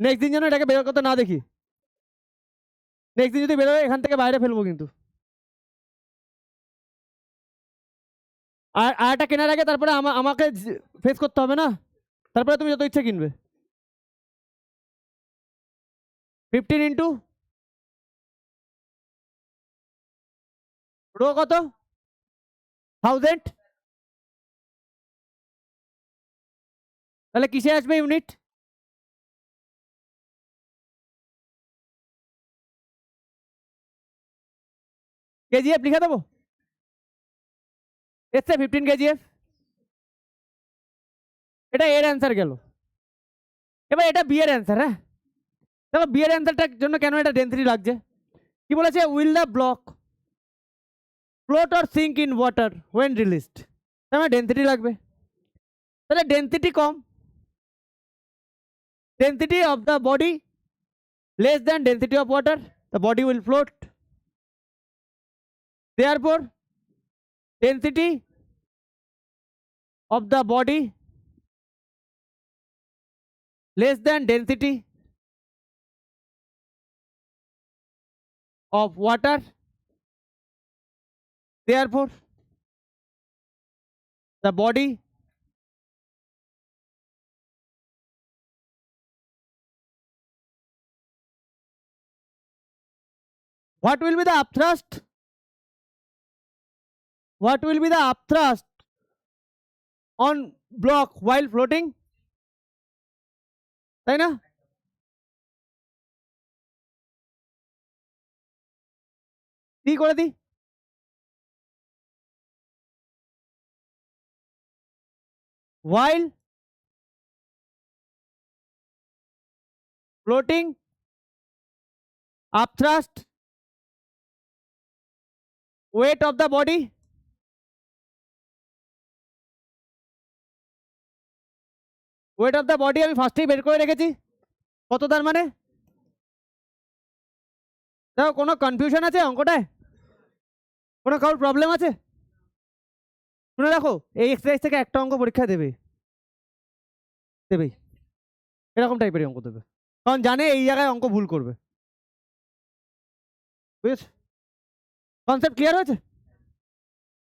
নেক্সট দিন যেন এটাকে বের করতে না দেখি, নেক্সট দিন যদি বেরোয় এখান থেকে বাইরে ফেলবো কিন্তু। আর আরটা কেনার আগে তারপরে আমাকে ফেস করতে হবে না, তারপরে তুমি যত ইচ্ছে কিনবে। 15 ইন্টু রো কত? 1000, তাহলে কিসে আসবে ইউনিট? কেজিএফ লিখে দেবো, এসছে 15 কেজিএফ, এটা এর অ্যান্সার গেল। এবার এটা বি এর অ্যান্সার, হ্যাঁ দেখো বি এর অ্যান্সারটার জন্য কেন এটা ডেনসিটি লাগছে, কি বলেছে? Will the block float or sink in water when released, তার মানে ডেনসিটি লাগবে। তাহলে ডেনসিটি কম, density of the body less than density of water, the body will float. Therefore density of the body less than density of water, therefore the body what will be the upthrust, what will be the upthrust on block while floating, তাই না? কি করে দিই? while floating upthrust weight of the body আমি ফার্স্টেই বের করে রেখেছি। কত তার মানে? দেখো কোনো কনফিউশন আছে অঙ্কটায়? কোনো কারোর প্রবলেম আছে? শুনে রাখো, এই এক্সারসাইজ থেকে একটা অঙ্ক পরীক্ষা দেবেই, এরকম টাইপের অঙ্ক দেবে, কারণ জানে এই জায়গায় অঙ্ক ভুল করবে। বুঝেছো? কনসেপ্ট ক্লিয়ার হয়েছে?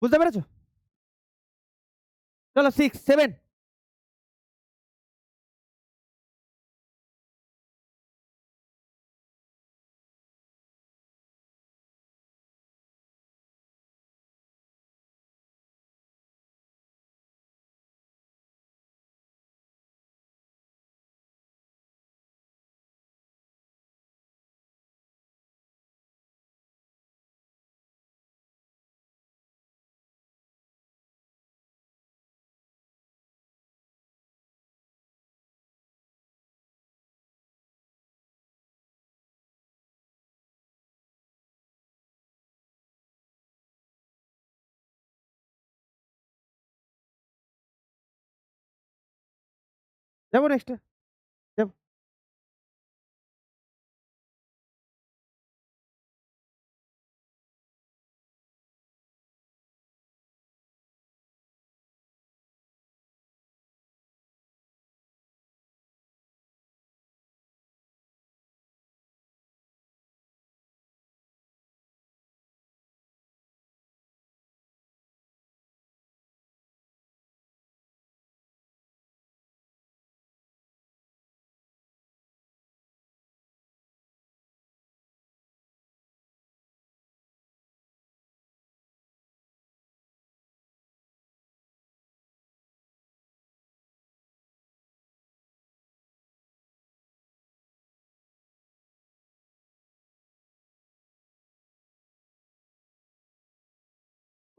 বুঝতে পেরেছো? চলো 6 7। যাবো নেক্সটে, যাবো।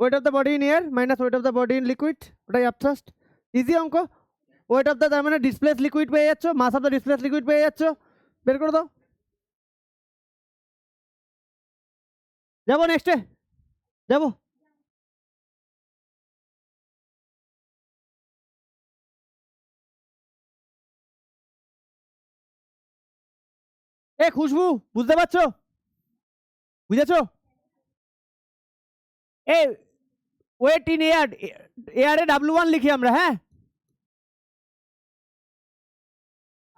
Wait of the body in air minus weight of the body in liquid, ওটাই আপথ্রাস্ট। ইজি অঙ্ক। ওয়েট অফ দ্য, তার মানে ডিসপ্লেস লিকুইড পেয়ে যাচ্ছ, মাস অফ দ্য ডিসপ্লেস লিকুইড পেয়ে যাচ্ছ, বের করে দাও। যাবো নেক্সটে, যাবো। এ খুশবু, বুঝতে পারছো? বুঝেছো? এ ওয়েট ইন এয়ার, এয়ারে W1 লিখি আমরা, হ্যাঁ।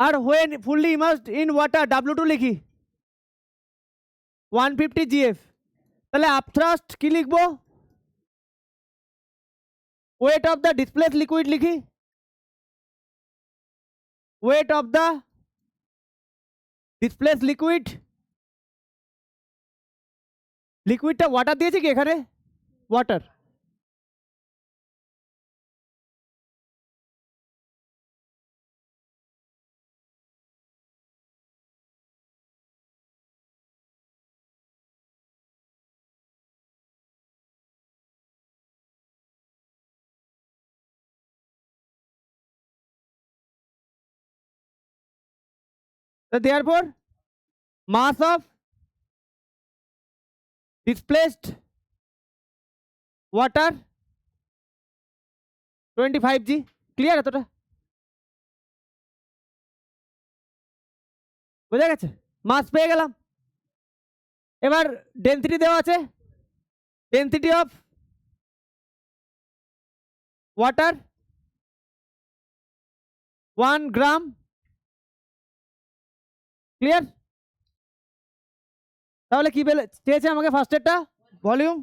আর when fully immersed in water W2 লিখি, 150 GF। তাহলে আপথ্রাস্ট কি লিখবো? Weight of the displace liquid লিখি, weight of the displace liquid. লিকুইডটা ওয়াটার দিয়েছে কি এখানে? Water. So therefore mass of displaced water 25 G। Clear এতটা? বোঝা গেছে? মাস পেয়ে গেলাম। এবার ডেনসিটি দেওয়া আছে, density of water 1 gram. Clear? তাহলে কি চেয়েছে আমাকে ফার্স্টেরটা? Volume,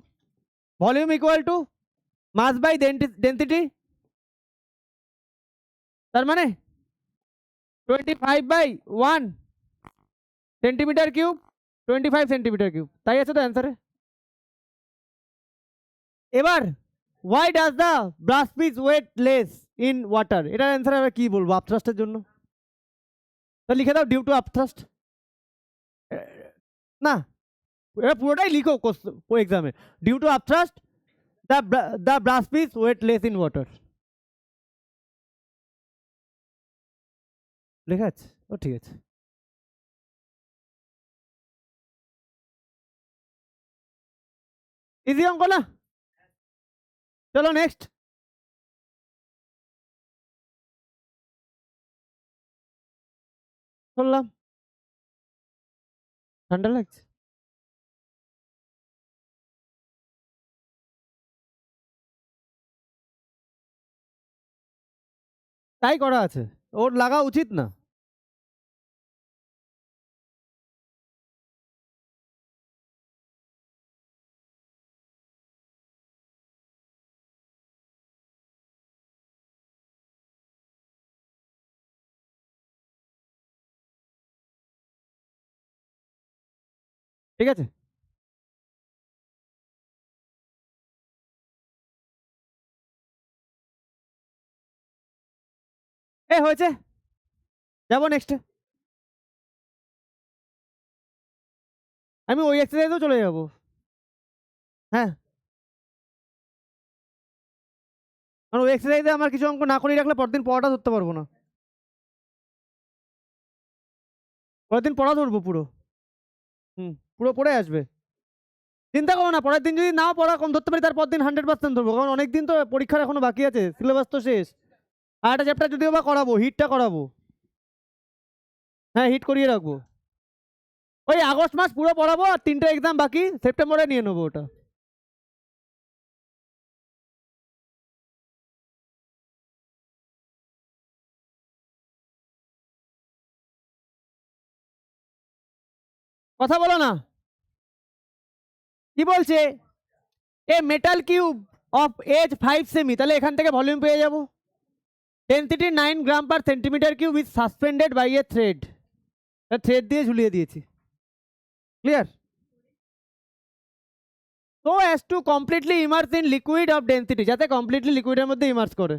volume equal to mass by density, তার মানে 25/1 সেন্টিমিটার কিউব, 25 সেন্টিমিটার কিউব, তাই আছে তো অ্যান্সারে। এবার why does the brass piece weight less in water, এটার অ্যান্সার আমরা কি বলবো আপথ্রাস্টের জন্য? তা লিখে দাও ডিউ টু আপথ্রাস্ট। না, এটা পুরোটাই লিখো এক্সামে। Due to upthrust the brass piece weight less in water. লেখা আছে? ও ঠিক আছে। ইজি অঙ্ক না? চলো নেক্সট। বললাম ঠান্ডা লাগছে। তাই করা আছে, ওর লাগা উচিত না। ঠিক আছে, এ হয়েছে, যাবো নেক্সট। আমি ওই এক্সারসাইজেও চলে যাবো। হ্যাঁ, কারণ ওই এক্সারসাইজে আমার কিছু অঙ্ক না করে রাখলে পরদিন পড়াটা ধরতে পারবো না। পরের দিন পড়া ধরবো পুরো। পুরো পড়ে আসবে, চিন্তা করো না। পরের দিন যদি নাও পড়া কম ধরতে পারি, তারপর দিন 100% ধরবো, কারণ অনেক দিন তো পরীক্ষার এখনো বাকি আছে, সিলেবাস তো শেষ। আর একটা চ্যাপ্টার যদিও বা করাবো, হিটটা করাবো। হ্যাঁ, হিট করিয়ে রাখবো। ওই আগস্ট মাস পুরো পড়াবো, আর 3টে এক্সাম বাকি, সেপ্টেম্বরে নিয়ে নেবো ওটা। কথা বলো না, কি বলছে? A metal cube of edge 5 সেমি, তাহলে এখান থেকে ভলিউম পেয়ে যাবো। Density 9 gram per centimetre cube is suspended by a thread. Thread দিয়ে ঝুলিয়ে দিয়েছি। Clear? So as to completely immerse in liquid of density, যাতে কমপ্লিটলি লিকুইডের মধ্যে ইমার্স করে।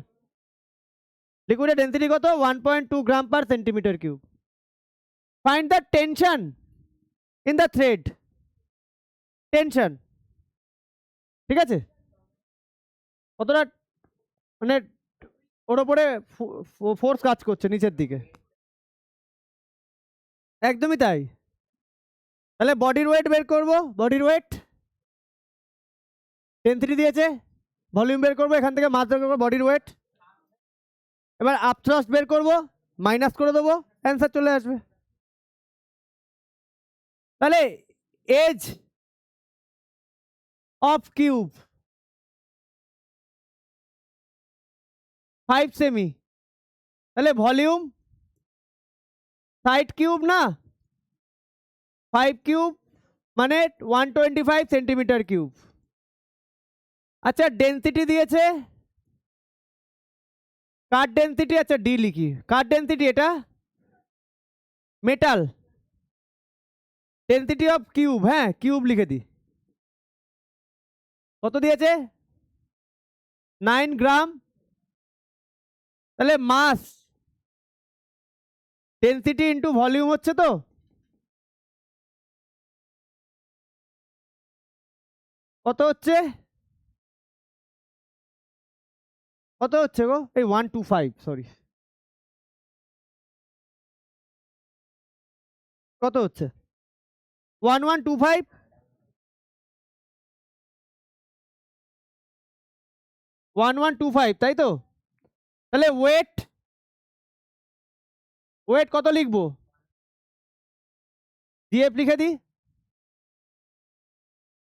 লিকুইডের ডেন্সিটি কত? 1.2 gram per centimetre cube. Find the tension in the thread. Tension, ঠিক আছে? কতটা মানে ওর ওপরে ফোর্স কাজ করছে নিচের দিকে। একদমই তাই। তাহলে বডির ওয়েট বের করবো, বডির ওয়েট ডেন্সিটি দিয়েছে, ভলিউম বের করবো, এখান থেকে মাস বের করবো, বডির ওয়েট। এবার আপথ্রাস্ট বের করবো, মাইনাস করে দেবো, অ্যান্সার চলে আসবে। তাহলে এজ অফ কিউব 5 সেমি, তাহলে ভলিউম সাইড কিউব না, 5 কিউব মানে 125 সেন্টিমিটার কিউব। আচ্ছা, ডেন্সিটি দিয়েছে, কার ডেন্সিটি, আচ্ছা ডি লিখি, কার ডেন্সিটি, এটা মেটাল ডেন্সিটি অফ কিউব, হ্যাঁ কিউব লিখে দিই। কত দিয়েছে? 9 গ্রাম, তাহলে মাস ডেন্সিটি ইন্টু ভলিউম হচ্ছে তো, কত হচ্ছে? কত হচ্ছে গো? এই 125, সরি, কত হচ্ছে? 1125, 1125, তাই তো? তাহলে ওয়েট, ওয়েট কত লিখবো? ডিএফ লিখে দিই,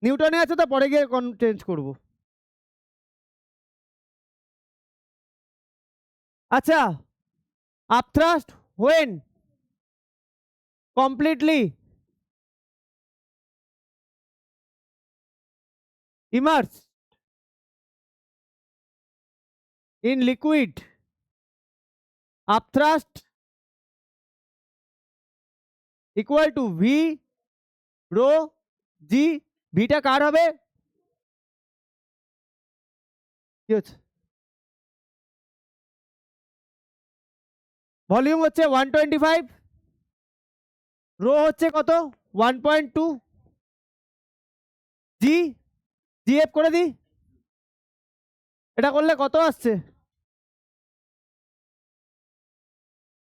নিউটনে আছে তো, পরে গিয়ে চেঞ্জ করবো। আচ্ছা, upthrust when completely immerse in liquid, upthrust equal to V rho g. ভিটা কার হবে? কি হচ্ছে? ভলিউম হচ্ছে 125, রো হচ্ছে কত 1.2, জি জিএফ করে দিই, এটা করলে কত আসছে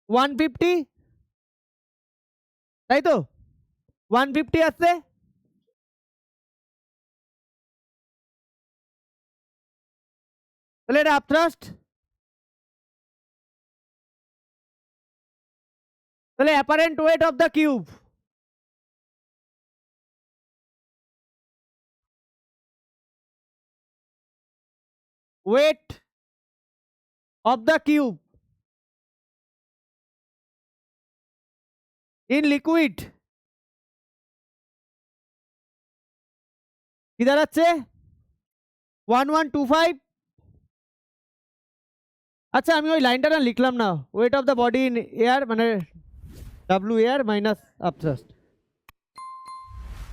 150, তাই তো 150 আসছে। তাহলে এটা আপথ্রাস্ট, তাহলে apparent weight of the cube, wait of the cube in liquid কি দাঁড়াচ্ছে 1125। আচ্ছা আমি ওই লাইনটা না লিখলাম না, wait of the body in air মানে ডাব্লিউ এয়ার মাইনাস আপথ্রাস্ট।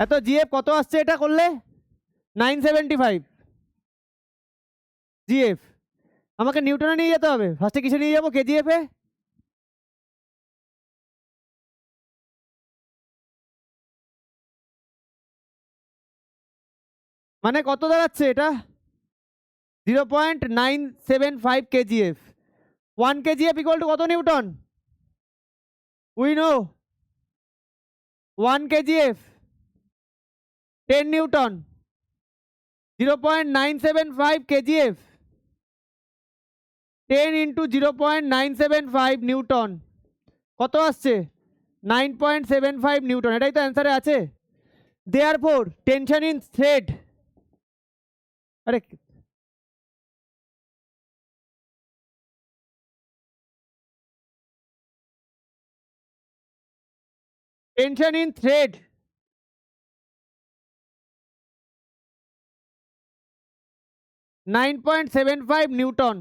এত জিএফ কত আসছে এটা করলে 975 জিএফ। আমাকে নিউটনে নিয়ে যেতে হবে, ফার্স্টে কিসে নিয়ে যাবো কেজিএফ এ, মানে কত দাঁড়াচ্ছে এটা 0.975 কেজিএফ। 1 কেজিএফ ইকুয়াল টু কত Newton, we know 1 KGF 10 Newton, 0.975 KGF 10 into 0.975 Newton কত আসছে 9.75 নিউটন, এটাই তো অ্যান্সারে আছে। দেয়ারফোর টেনশন ইন থ্রেড, আরে টেনশন ইন থ্রেড 9.75 নিউটন।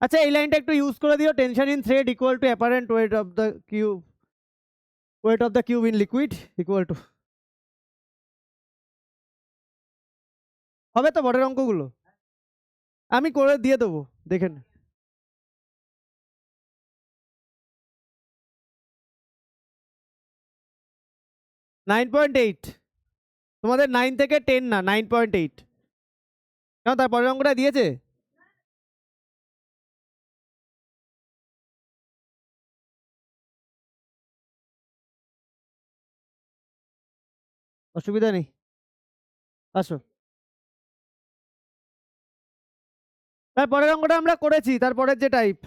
আচ্ছা এই লাইনটা একটু ইউজ করে দিও, tension in thread equal to apparent weight of the cube, wait of the cube in liquid equal to, হবে তো বড়ের অঙ্কগুলো আমি করে দিয়ে দেবো দেখেন। 9.8, তোমাদের 9 থেকে 10 না 9.8, কেন তার পরের অঙ্কটা দিয়েছে, অসুবিধা নেই আসো। তারপরের অঙ্কটা আমরা করেছি, তারপরের যে টাইপ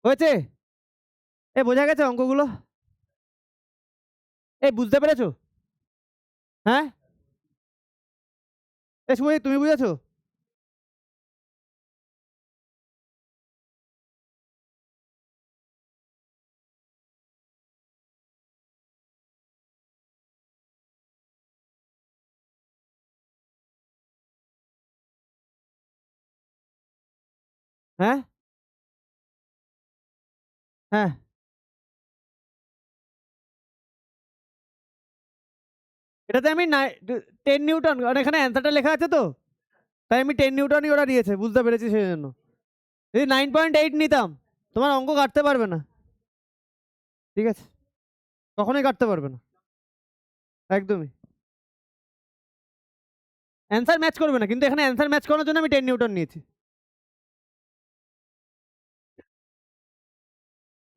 হয়েছে, এ বোঝা গেছে অঙ্কগুলো, এই বুঝতে পেরেছো, হ্যাঁ এ সময় তুমি বুঝেছো, হ্যাঁ হ্যাঁ এটাতে আমি 10 নিউটন, কারণ এখানে অ্যান্সারটা লেখা আছে তো, তাই আমি 10 নিউটনই ওরা দিয়েছে, বুঝতে পেরেছি সেই জন্য। যদি 9.8 নিতাম তোমার অঙ্ক কাটতে পারবে না, ঠিক আছে, কখনোই কাটতে পারবে না, একদমই অ্যান্সার ম্যাচ করবে না, কিন্তু এখানে অ্যান্সার ম্যাচ করার জন্য আমি 10 নিউটন নিয়েছি।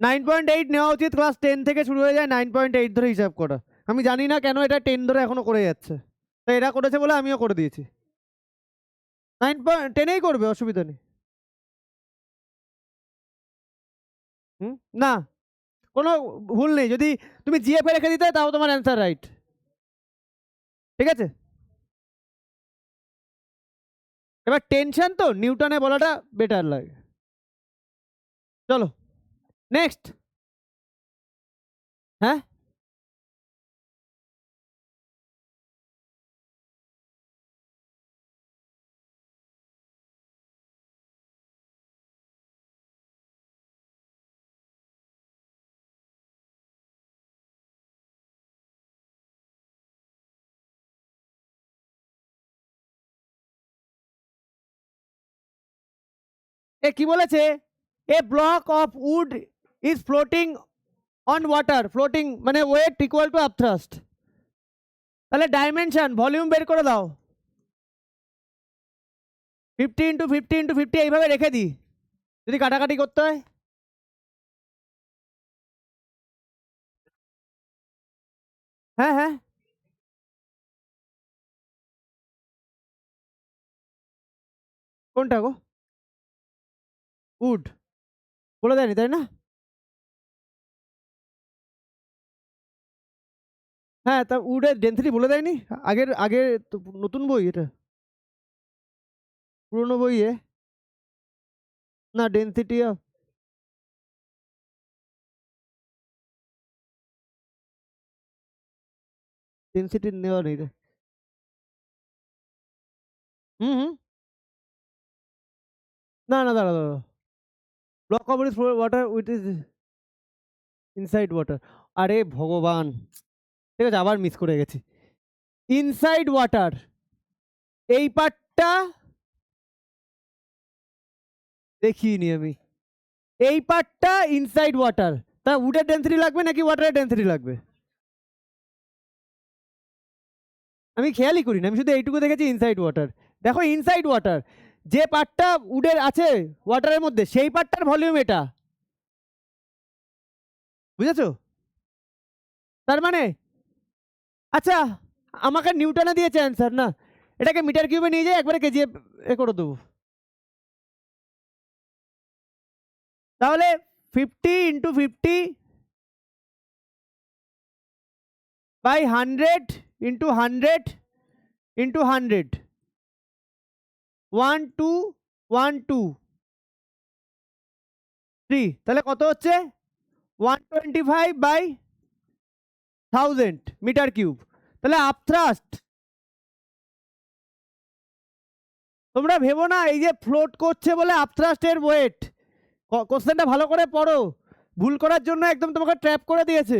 9.8 নেওয়া উচিত, ক্লাস 10 থেকে শুরু হয়ে যায় 9.8 ধরে হিসাব করা, আমি জানি না কেন এটা 10 ধরে এখনো করে যাচ্ছে, তো এরা করেছে বলে আমিও করে দিয়েছি, 9.10এই করবে, অসুবিধা নেই। হুম না কোনো ভুল নেই, যদি তুমি জিএফ এ রেখে দিতে তাও তোমার অ্যান্সার রাইট, ঠিক আছে। এবার টেনশন তো নিউটনে বলাটা বেটার লাগে, চলো নেক্সট। হ্যাঁ এ কি বলেছে, a block of wood is floating on water, floating মানে ওয়েট ইকুয়াল টু আপথ্রাস্ট। তাহলে ডাইমেনশন ভলিউম বের করে দাও, 50 × 50 × 50 এইভাবে রেখে দিই যদি কাটাকাটি করতে হয়। হ্যাঁ হ্যাঁ, কোনটা গো? উড বলে দেয়নি তাই না? হ্যাঁ, তা উডের ডেন্সিটি বলে দেয়নি আগের আগের তো, নতুন বই এটা, পুরোনো বইয়ে না ডেন্সিটি অফ, ডেন্সিটি নেওয়া নেই রে। হুম হুম, না না, দাঁড়া দাঁড়া, block of water with is inside water, আরে ভগবান, ঠিক আছে আবার মিস করে গেছি। ইনসাইড ওয়াটার এই পার্টটা দেখিনি আমি, এই পার্টটা ইনসাইড ওয়াটার, তা উডের ডেন্সিটি লাগবে নাকি ওয়াটারের ডেন্সিটি লাগবে? আমি খেয়ালই করি না, আমি শুধু এইটুকু দেখেছি ইনসাইড ওয়াটার। দেখো ইনসাইড ওয়াটার যে পার্টটা উডের আছে ওয়াটারের মধ্যে সেই পার্টটার ভলিউম এটা, বুঝেছো? তার মানে আচ্ছা, আমাকে নিউটনে দিয়েছে অ্যান্সার না, এটাকে মিটার কিউবে নিয়ে যাই একবারে কেজি এ করে দেবো। তাহলে 50 × 50 / 100 × 100 1213, তাহলে কত হচ্ছে? 125/1000 মিটার কিউব। তাহলে আপথ্রাস্ট, তোমরা ভেবো না এই যে ফ্লোট করছে বলে আপথ্রাস্টের ওয়েট, কোশ্চেনটা ভালো করে পড়ো, ভুল করার জন্য একদম তোমাকে ট্র্যাপ করে দিয়েছে।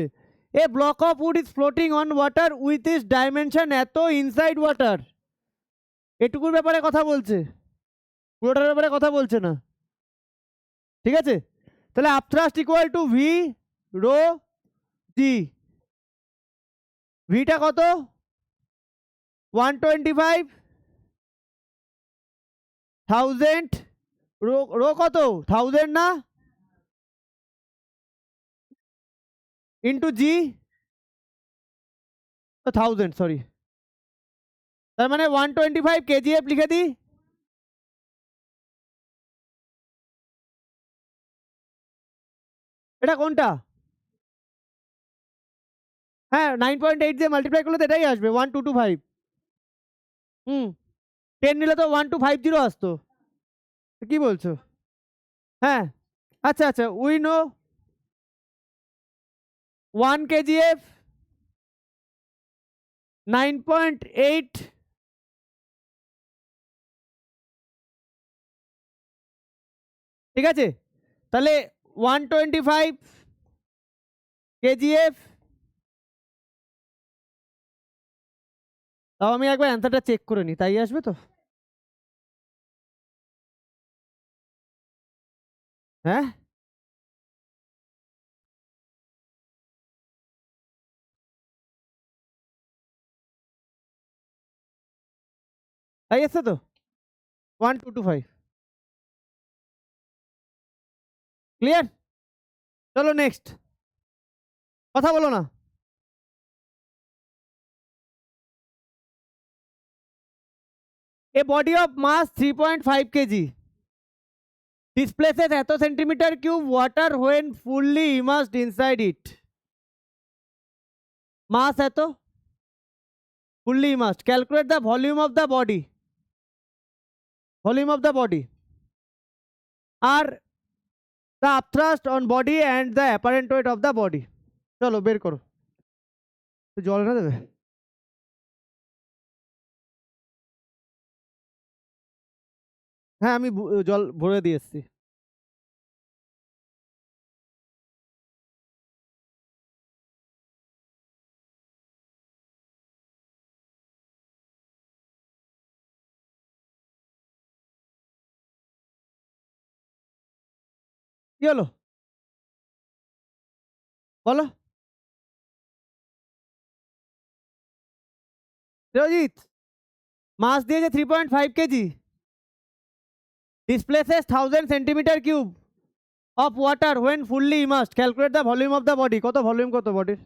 A block of wood is floating on water with its dimension এত ইনসাইড ওয়াটার, এটুকুর ব্যাপারে কথা বলছে, পুরোটার ব্যাপারে কথা বলছে না, ঠিক আছে? তাহলে আপথ্রাস্ট equal to V rho g, ভিটা কত? 125,000, রো রো কত? 1000 না, ইন্টু জি, 1000 সরি, তার মানে 125 কেজিএফ লিখে দিই। এটা কোনটা? হ্যাঁ 9.8 দিয়ে মাল্টিপ্লাই করলে তো এটাই আসবে 1225। হুম, 10 নিলে তো 1250 আসতো, কি বলছো? হ্যাঁ, আচ্ছা আচ্ছা, উই নো 1 কেজিএফ 9.8, ঠিক আছে? তাহলে 125 কেজিএফ, তাও আমি একবার অ্যান্সারটা চেক করে নিই, তাই আসবে তো? হ্যাঁ, তাই আসছে তো, 1225। ক্লিয়ার? চলো নেক্সট, কথা বলো না। A body of mass 3.5 kg displaces এত centimetre cube water when fully immersed inside it. Mass এত, fully immersed. Calculate the volume of the body. Volume of the body. আর the upthrust on body and the apparent weight of the body. চলো বের করো, জল না দেবে? হ্যাঁ আমি জল ভরে দিয়ে এসছি। কি হলো বলো রজিত? মাস দিয়েছে 3.5 KG, displaces 1000 cm³ of water when fully immersed. Calculate the volume of the body. কত ভলিউম, কত বডির?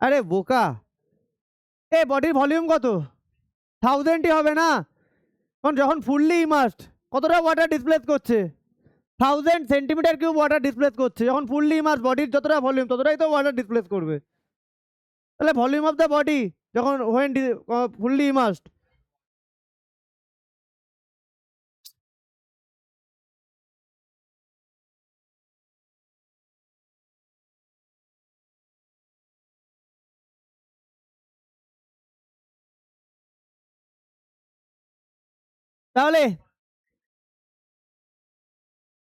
আরে বোকা, এ বডির ভলিউম কত? 1000ই হবে না, কারণ যখন ফুললি ইমার্সড কতটা ওয়াটার ডিসপ্লেস করছে? 1000 cm³ ওয়াটার ডিসপ্লেস করছে। যখন ফুললি ইমার্সড বডির যতটা ভলিউম ততটাই তো ওয়াটার ডিসপ্লেস করবে। তাহলে ভলিউম অফ দ্য বডি যখন হোয়েন ফুললি ইমার্সড, তাহলে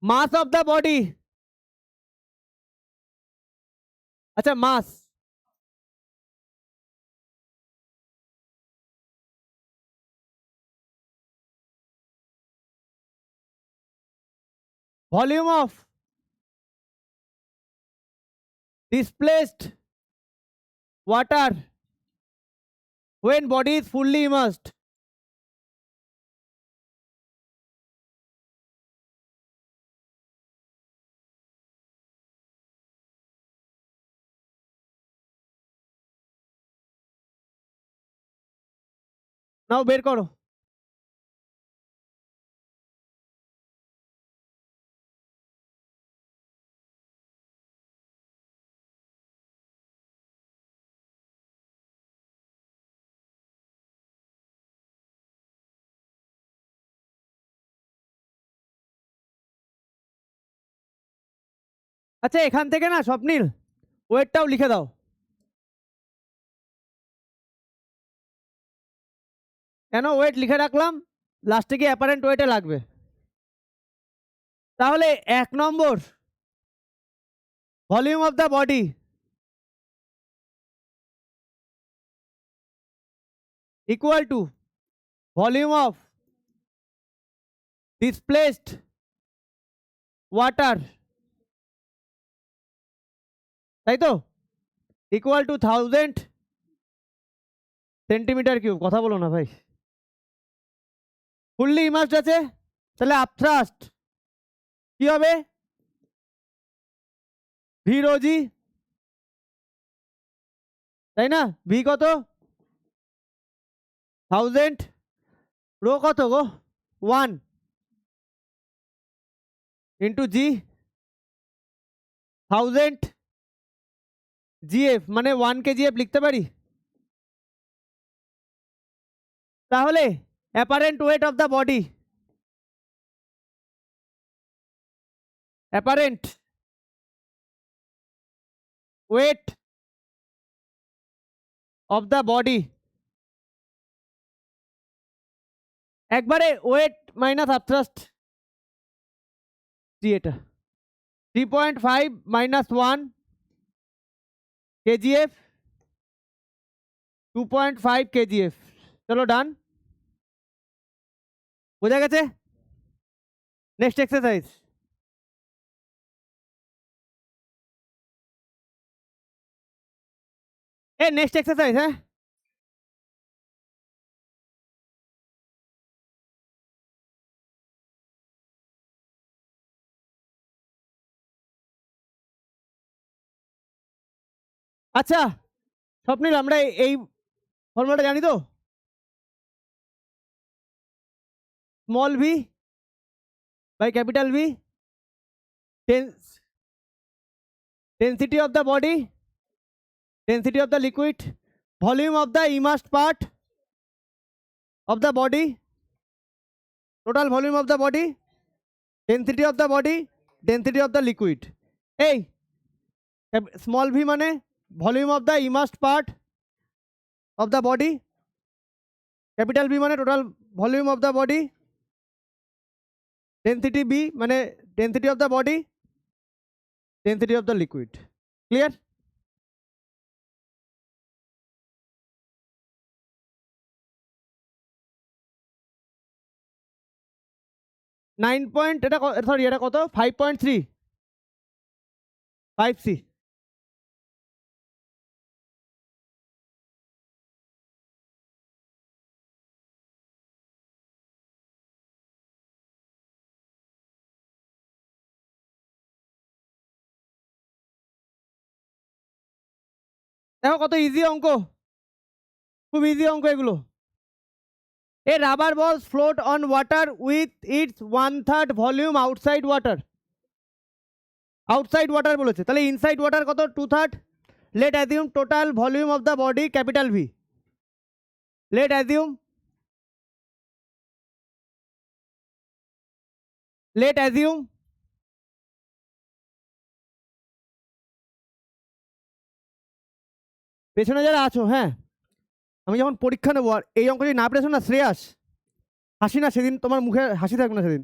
মাস অফ দ্য বডি, আচ্ছা mass, volume of displaced water when body is fully immersed. নাও বের করো। আচ্ছা এখান থেকে না স্বপ্নিল ওয়েটটাও লিখে দাও। কেন ওয়েট লিখে রাখলাম? লাস্টে গিয়ে অ্যাপারেন্ট ওয়েটে লাগবে। তাহলে 1 number, volume of the body equal to volume of displaced water, তাই তো, ইকুয়াল টু 1000 cm³। কথা বলো না ভাই। ফুললি ইমার্সড আছে, তাহলে আপথ্রাস্ট কি হবে? ভি রো জি, তাই না? ভি কত? 1000, রো কত গো? 1 ইন্টু জি, 1000 জিএফ মানে 1 kgf লিখতে পারি। তাহলে apparent weight of the body, apparent weight of the body, একবারে ওয়েট মাইনাস আপথ্রাস্ট, জি এটা 3.5 মাইনাস 1 kgf, 2.5 kgf। চলো ডান, বোঝা গেছে? Next exercise. নেক্সট এক্সারসাইজ, হ্যাঁ আচ্ছা স্বপ্নিল আমরা এই ফর্মুলাটা জানি তো, small V by capital V, density of the body, density of the liquid, volume of the immersed part of the body, total volume of the body, density of the body, density of the liquid. এই স্মল ভি মানে volume of the immersed part of the body, capital V মানে total volume of the body, density B মানে density of the body, density of the liquid. Clear? 9 point, এটা সরি এটা কত 5.3 5C। দেখো কত ইজি অঙ্ক, খুব ইজি অঙ্ক এগুলো। A rubber balls float on water with its 1/3 volume outside water. Outside water বলেছে, তাহলে ইনসাইড ওয়াটার কত 2/3। Let assume total volume of the body capital V. Let assume পেছনে যারা আছো, হ্যাঁ আমি যখন পরীক্ষা নেবো আর এই অঙ্ক যদি না পেরেছো না শ্রেয়াস, হাসি না সেদিন, তোমার মুখে হাসি থাকবে না সেদিন।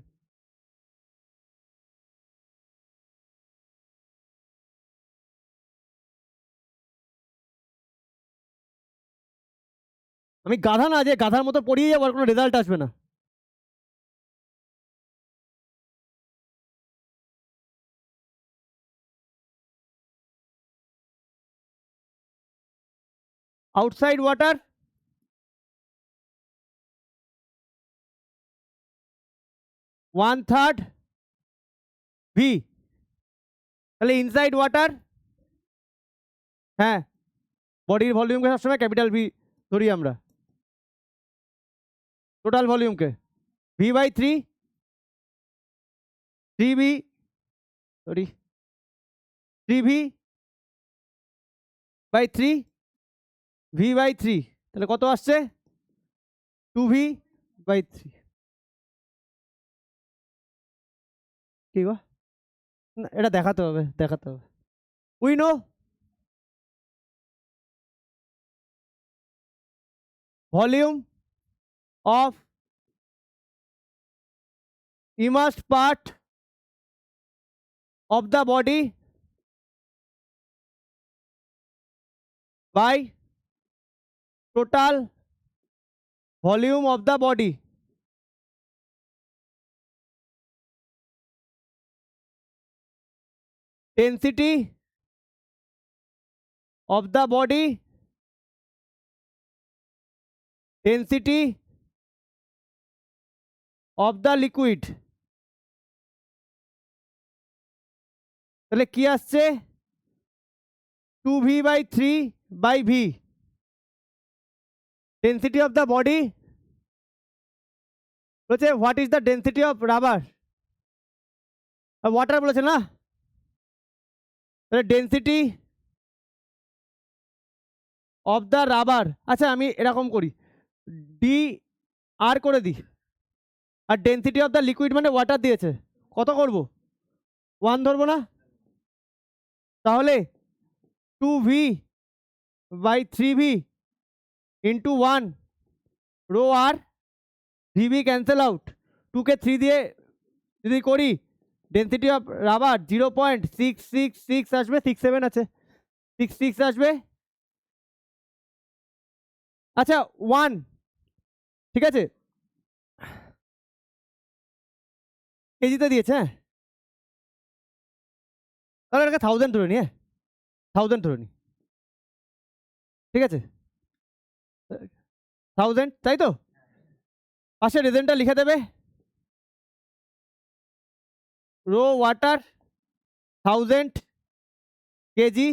আমি গাধা না যে গাধার মতো পড়িয়ে যাবো আর কোনো রেজাল্ট আসবে না। Outside water one third V, তাহলে ইনসাইড ওয়াটার, হ্যাঁ বডির ভলিউমকে সবসময় ক্যাপিটাল ভি ধরি আমরা, total ভলিউমকে V/3 3V sorry 3V/3 V/3, তাহলে কত আসছে 2V/3। কি গো, না এটা দেখাতে হবে। We know volume of immersed part of the body by total volume of the body। Density of the body, density of the liquid, তাহলে কি আসছে 2V/3/V। Density of the body বলছে what is the density of rubber, water বলেছে না, তাহলে ডেন্সিটি অফ দ্য রাবার। আচ্ছা আমি এরকম করি, DR করে দিই, আর ডেন্সিটি অফ দ্য লিকুইড মানে ওয়াটার দিয়েছে, কত করব 1 ধরবো না, তাহলে 2V/3V ইন্টু 1 রো আর VV ক্যান্সেল আউট, 2কে 3 দিয়ে যদি করি ডেন্সিটি অফ রাবার 0.666 আসবে, 67 আছে 66 আসবে। আচ্ছা 1 ঠিক আছে, কেজিতে দিয়েছে, হ্যাঁ তাহলে এটাকে 1000 ধরে নি, হ্যাঁ 1000 ধরে নি, ঠিক আছে 1000, তাই তো পাশে রেজেন্টটা লিখে দেবে, রো ওয়াটার 1000 কেজি,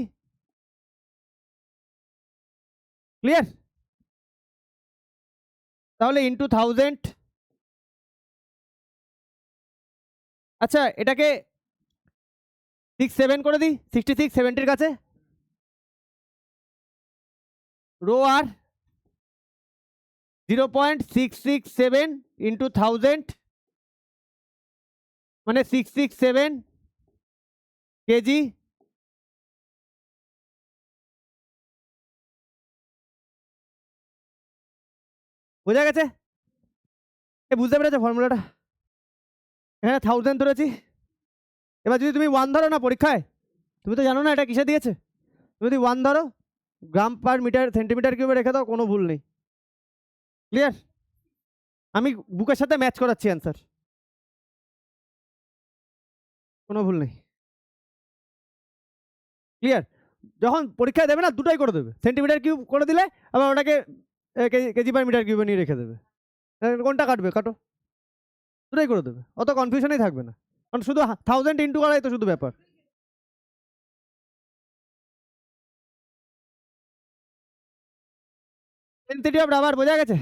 ক্লিয়ার, তাহলে ইন্টু 1000। আচ্ছা এটাকে 67 করে দিই, 66 70-র কাছে, রো আর 0.667 ইন্টু 1000 মানে 667 কেজি। বোঝা গেছে, বুঝতে পেরেছো ফর্মুলাটা, এখানে 1000 ধরেছি, এবার যদি তুমি 1 ধরো না পরীক্ষায়, তুমি তো জানো না এটা কিসে দিয়েছে, তুমি যদি 1 ধরো গ্রাম পার মিটার সেন্টিমিটার কিউবে রেখে দাও, কোনো ভুল নেই, ক্লিয়ার। আমি বুকের সাথে ম্যাচ করাচ্ছি অ্যান্সার। কোনো ভুল নেই। ক্লিয়ার? যখন পরীক্ষায় দেবে না দুটোই করে দেবে, সেন্টিমিটার কিউব করে দিলে আবার ওটাকে কেজি পার মিটার কিউবে নিয়ে রেখে দেবে। কোনটা কাটবে কাটো, দুটোই করে দেবে, অত কনফিউশনই থাকবে না, কারণ শুধু 1000 ইন্টু করাই তো শুধু ব্যাপার। ডেনসিটি অফ রাবার বোঝা গেছে?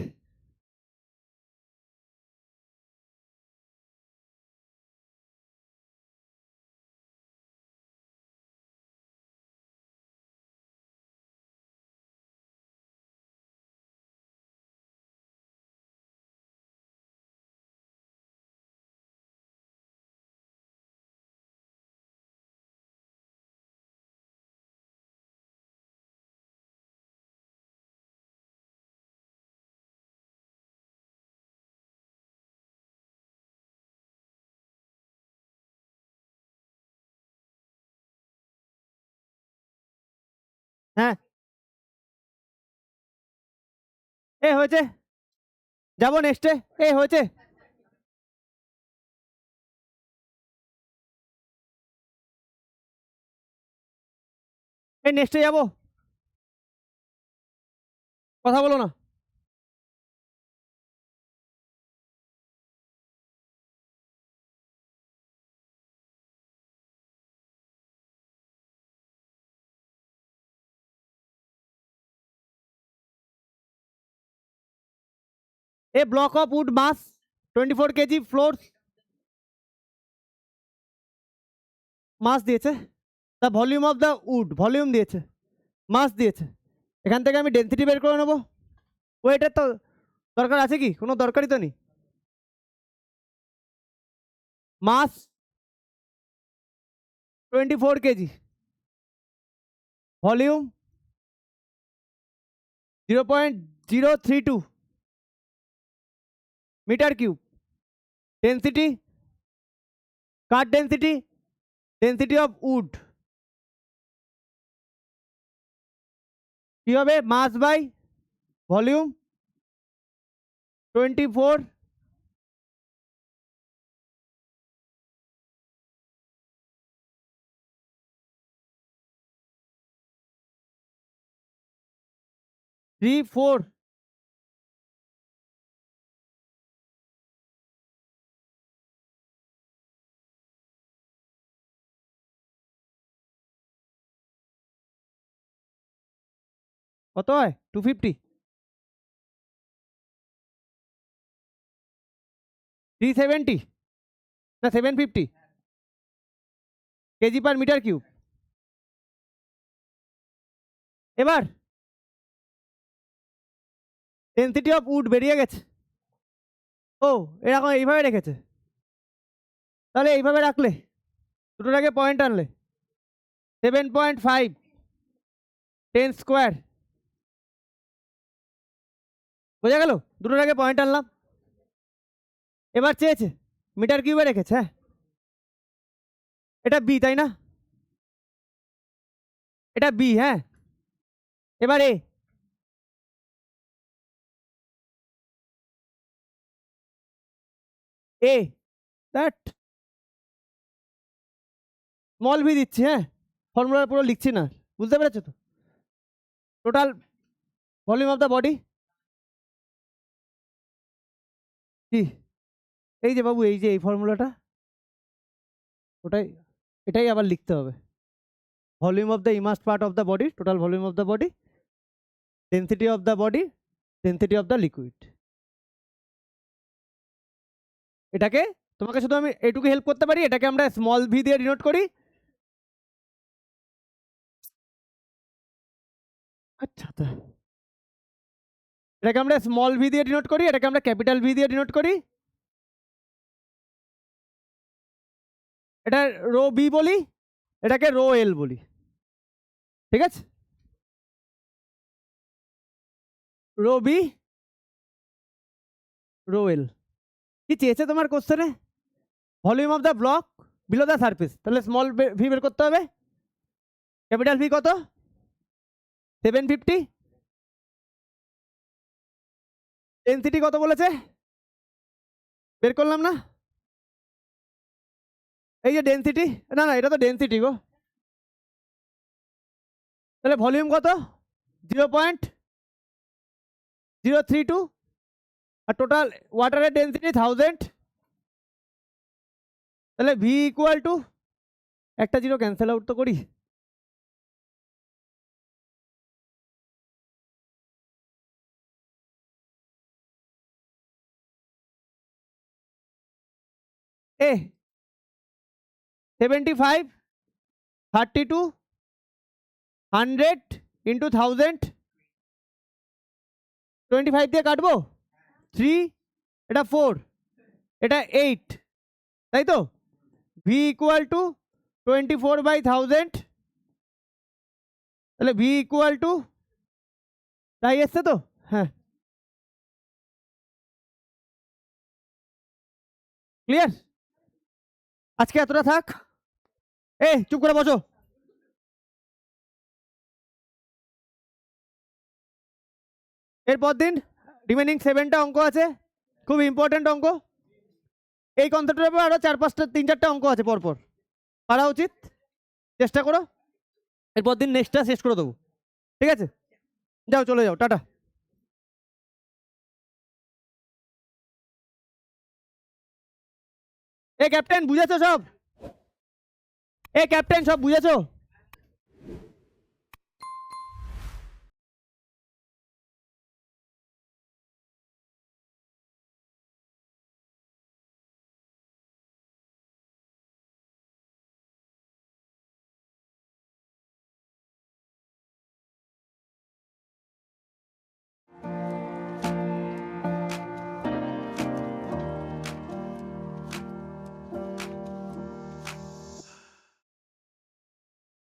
হ্যাঁ এ হয়েছে, যাবো নেক্সটে। এ হয়েছে, এই নেক্সটে যাবো, কথা বলো না। A block of wood mass 24 kg floor মাস দিয়েছে, the volume of the wood volume দিয়েছে, মাস দিয়েছে, এখান থেকে আমি ডেনসিটি বের করে নেবো। ওয়েটের তো দরকার আছে কি? কোনো দরকারই তো নেই। Mass 24 KG, volume 0.032 metre cube, density কাঠ ডেনসিটি, ডেনসিটি অফ উড কি হবে? মাস বাই ভলিউম 24 34 কত হয়? 250 370 না 750 কেজি পার মিটার কিউব। এবার ডেনসিটি অফ উড বেরিয়ে গেছে। ও এরকম এইভাবে রেখেছে, তাহলে এইভাবে রাখলে দুটোটাকে পয়েন্ট আনলে 7.5 10 স্কোয়ার, বোঝা গেল? দুটোটাকে পয়েন্ট আনলাম। এবার চেয়েছে মিটার কিউবে রেখেছে, হ্যাঁ এটা বি তাই না? এটা বি, হ্যাঁ। এবার এ দ্যাট স্মল ভি দিচ্ছি, হ্যাঁ ফর্মুলা পুরো লিখছি না, বুঝতে পেরেছো তো? Total volume of the body কি? এই যে বাবু, এই যে এই ফর্মুলাটা, ওটাই, এটাই আবার লিখতে হবে। Volume of the immersed part of the body, total volume of the body, density of the body, density of the liquid. এটাকে তোমাকে শুধু আমি এইটুকু হেল্প করতে পারি, এটাকে আমরা স্মল ভি দিয়ে ডিনোট করি। আচ্ছা এটাকে আমরা স্মল ভি দিয়ে ডিনোট করি, এটাকে আমরা ক্যাপিটাল ভি দিয়ে ডিনোট করি। এটা রো বি বলি, এটাকে রো এল বলি, ঠিক আছে? Rho B rho L. কি চেয়েছে তোমার কোশ্চেনে? Volume of the block below the surface, তাহলে স্মল ভি বের করতে হবে। ক্যাপিটাল ভি কত? 750। ডেনসিটি কত বলেছে? বের করলাম না? এই যে ডেনসিটি, না না এটা তো ডেনসিটি গো, তাহলে ভলিউম কত 0.032 আর টোটাল ওয়াটারের ডেনসিটি 1000, তাহলে ভি ইকুয়াল টু, একটা জিরো ক্যান্সেল আউট তো করি, এ 75 32 100 ইন্টু 1000, 25 দিয়ে কাটবো, 3 এটা 4 এটা 8, তাই তো, ভি ইকুয়াল টু 24/1000, তাহলে ভি ইকুয়াল টু, তাই এসছে তো, হ্যাঁ ক্লিয়ার, আজকে এতটা থাক। চুপ করে বসো। এরপর দিন রিমেনিং 7টা অঙ্ক আছে, খুব ইম্পর্টেন্ট অঙ্ক। এই কনসেপ্টের উপর আরো 4-5টা 3-4টা অঙ্ক আছে পরপর, পারা উচিত, চেষ্টা করো। এরপর দিন নেক্সটটা শেষ করে দেবো, ঠিক আছে? যাও, চলে যাও, টাটা। ক্যাপ্টেন বুঝেছো সব? ক্যাপ্টেন সব বুঝেছো?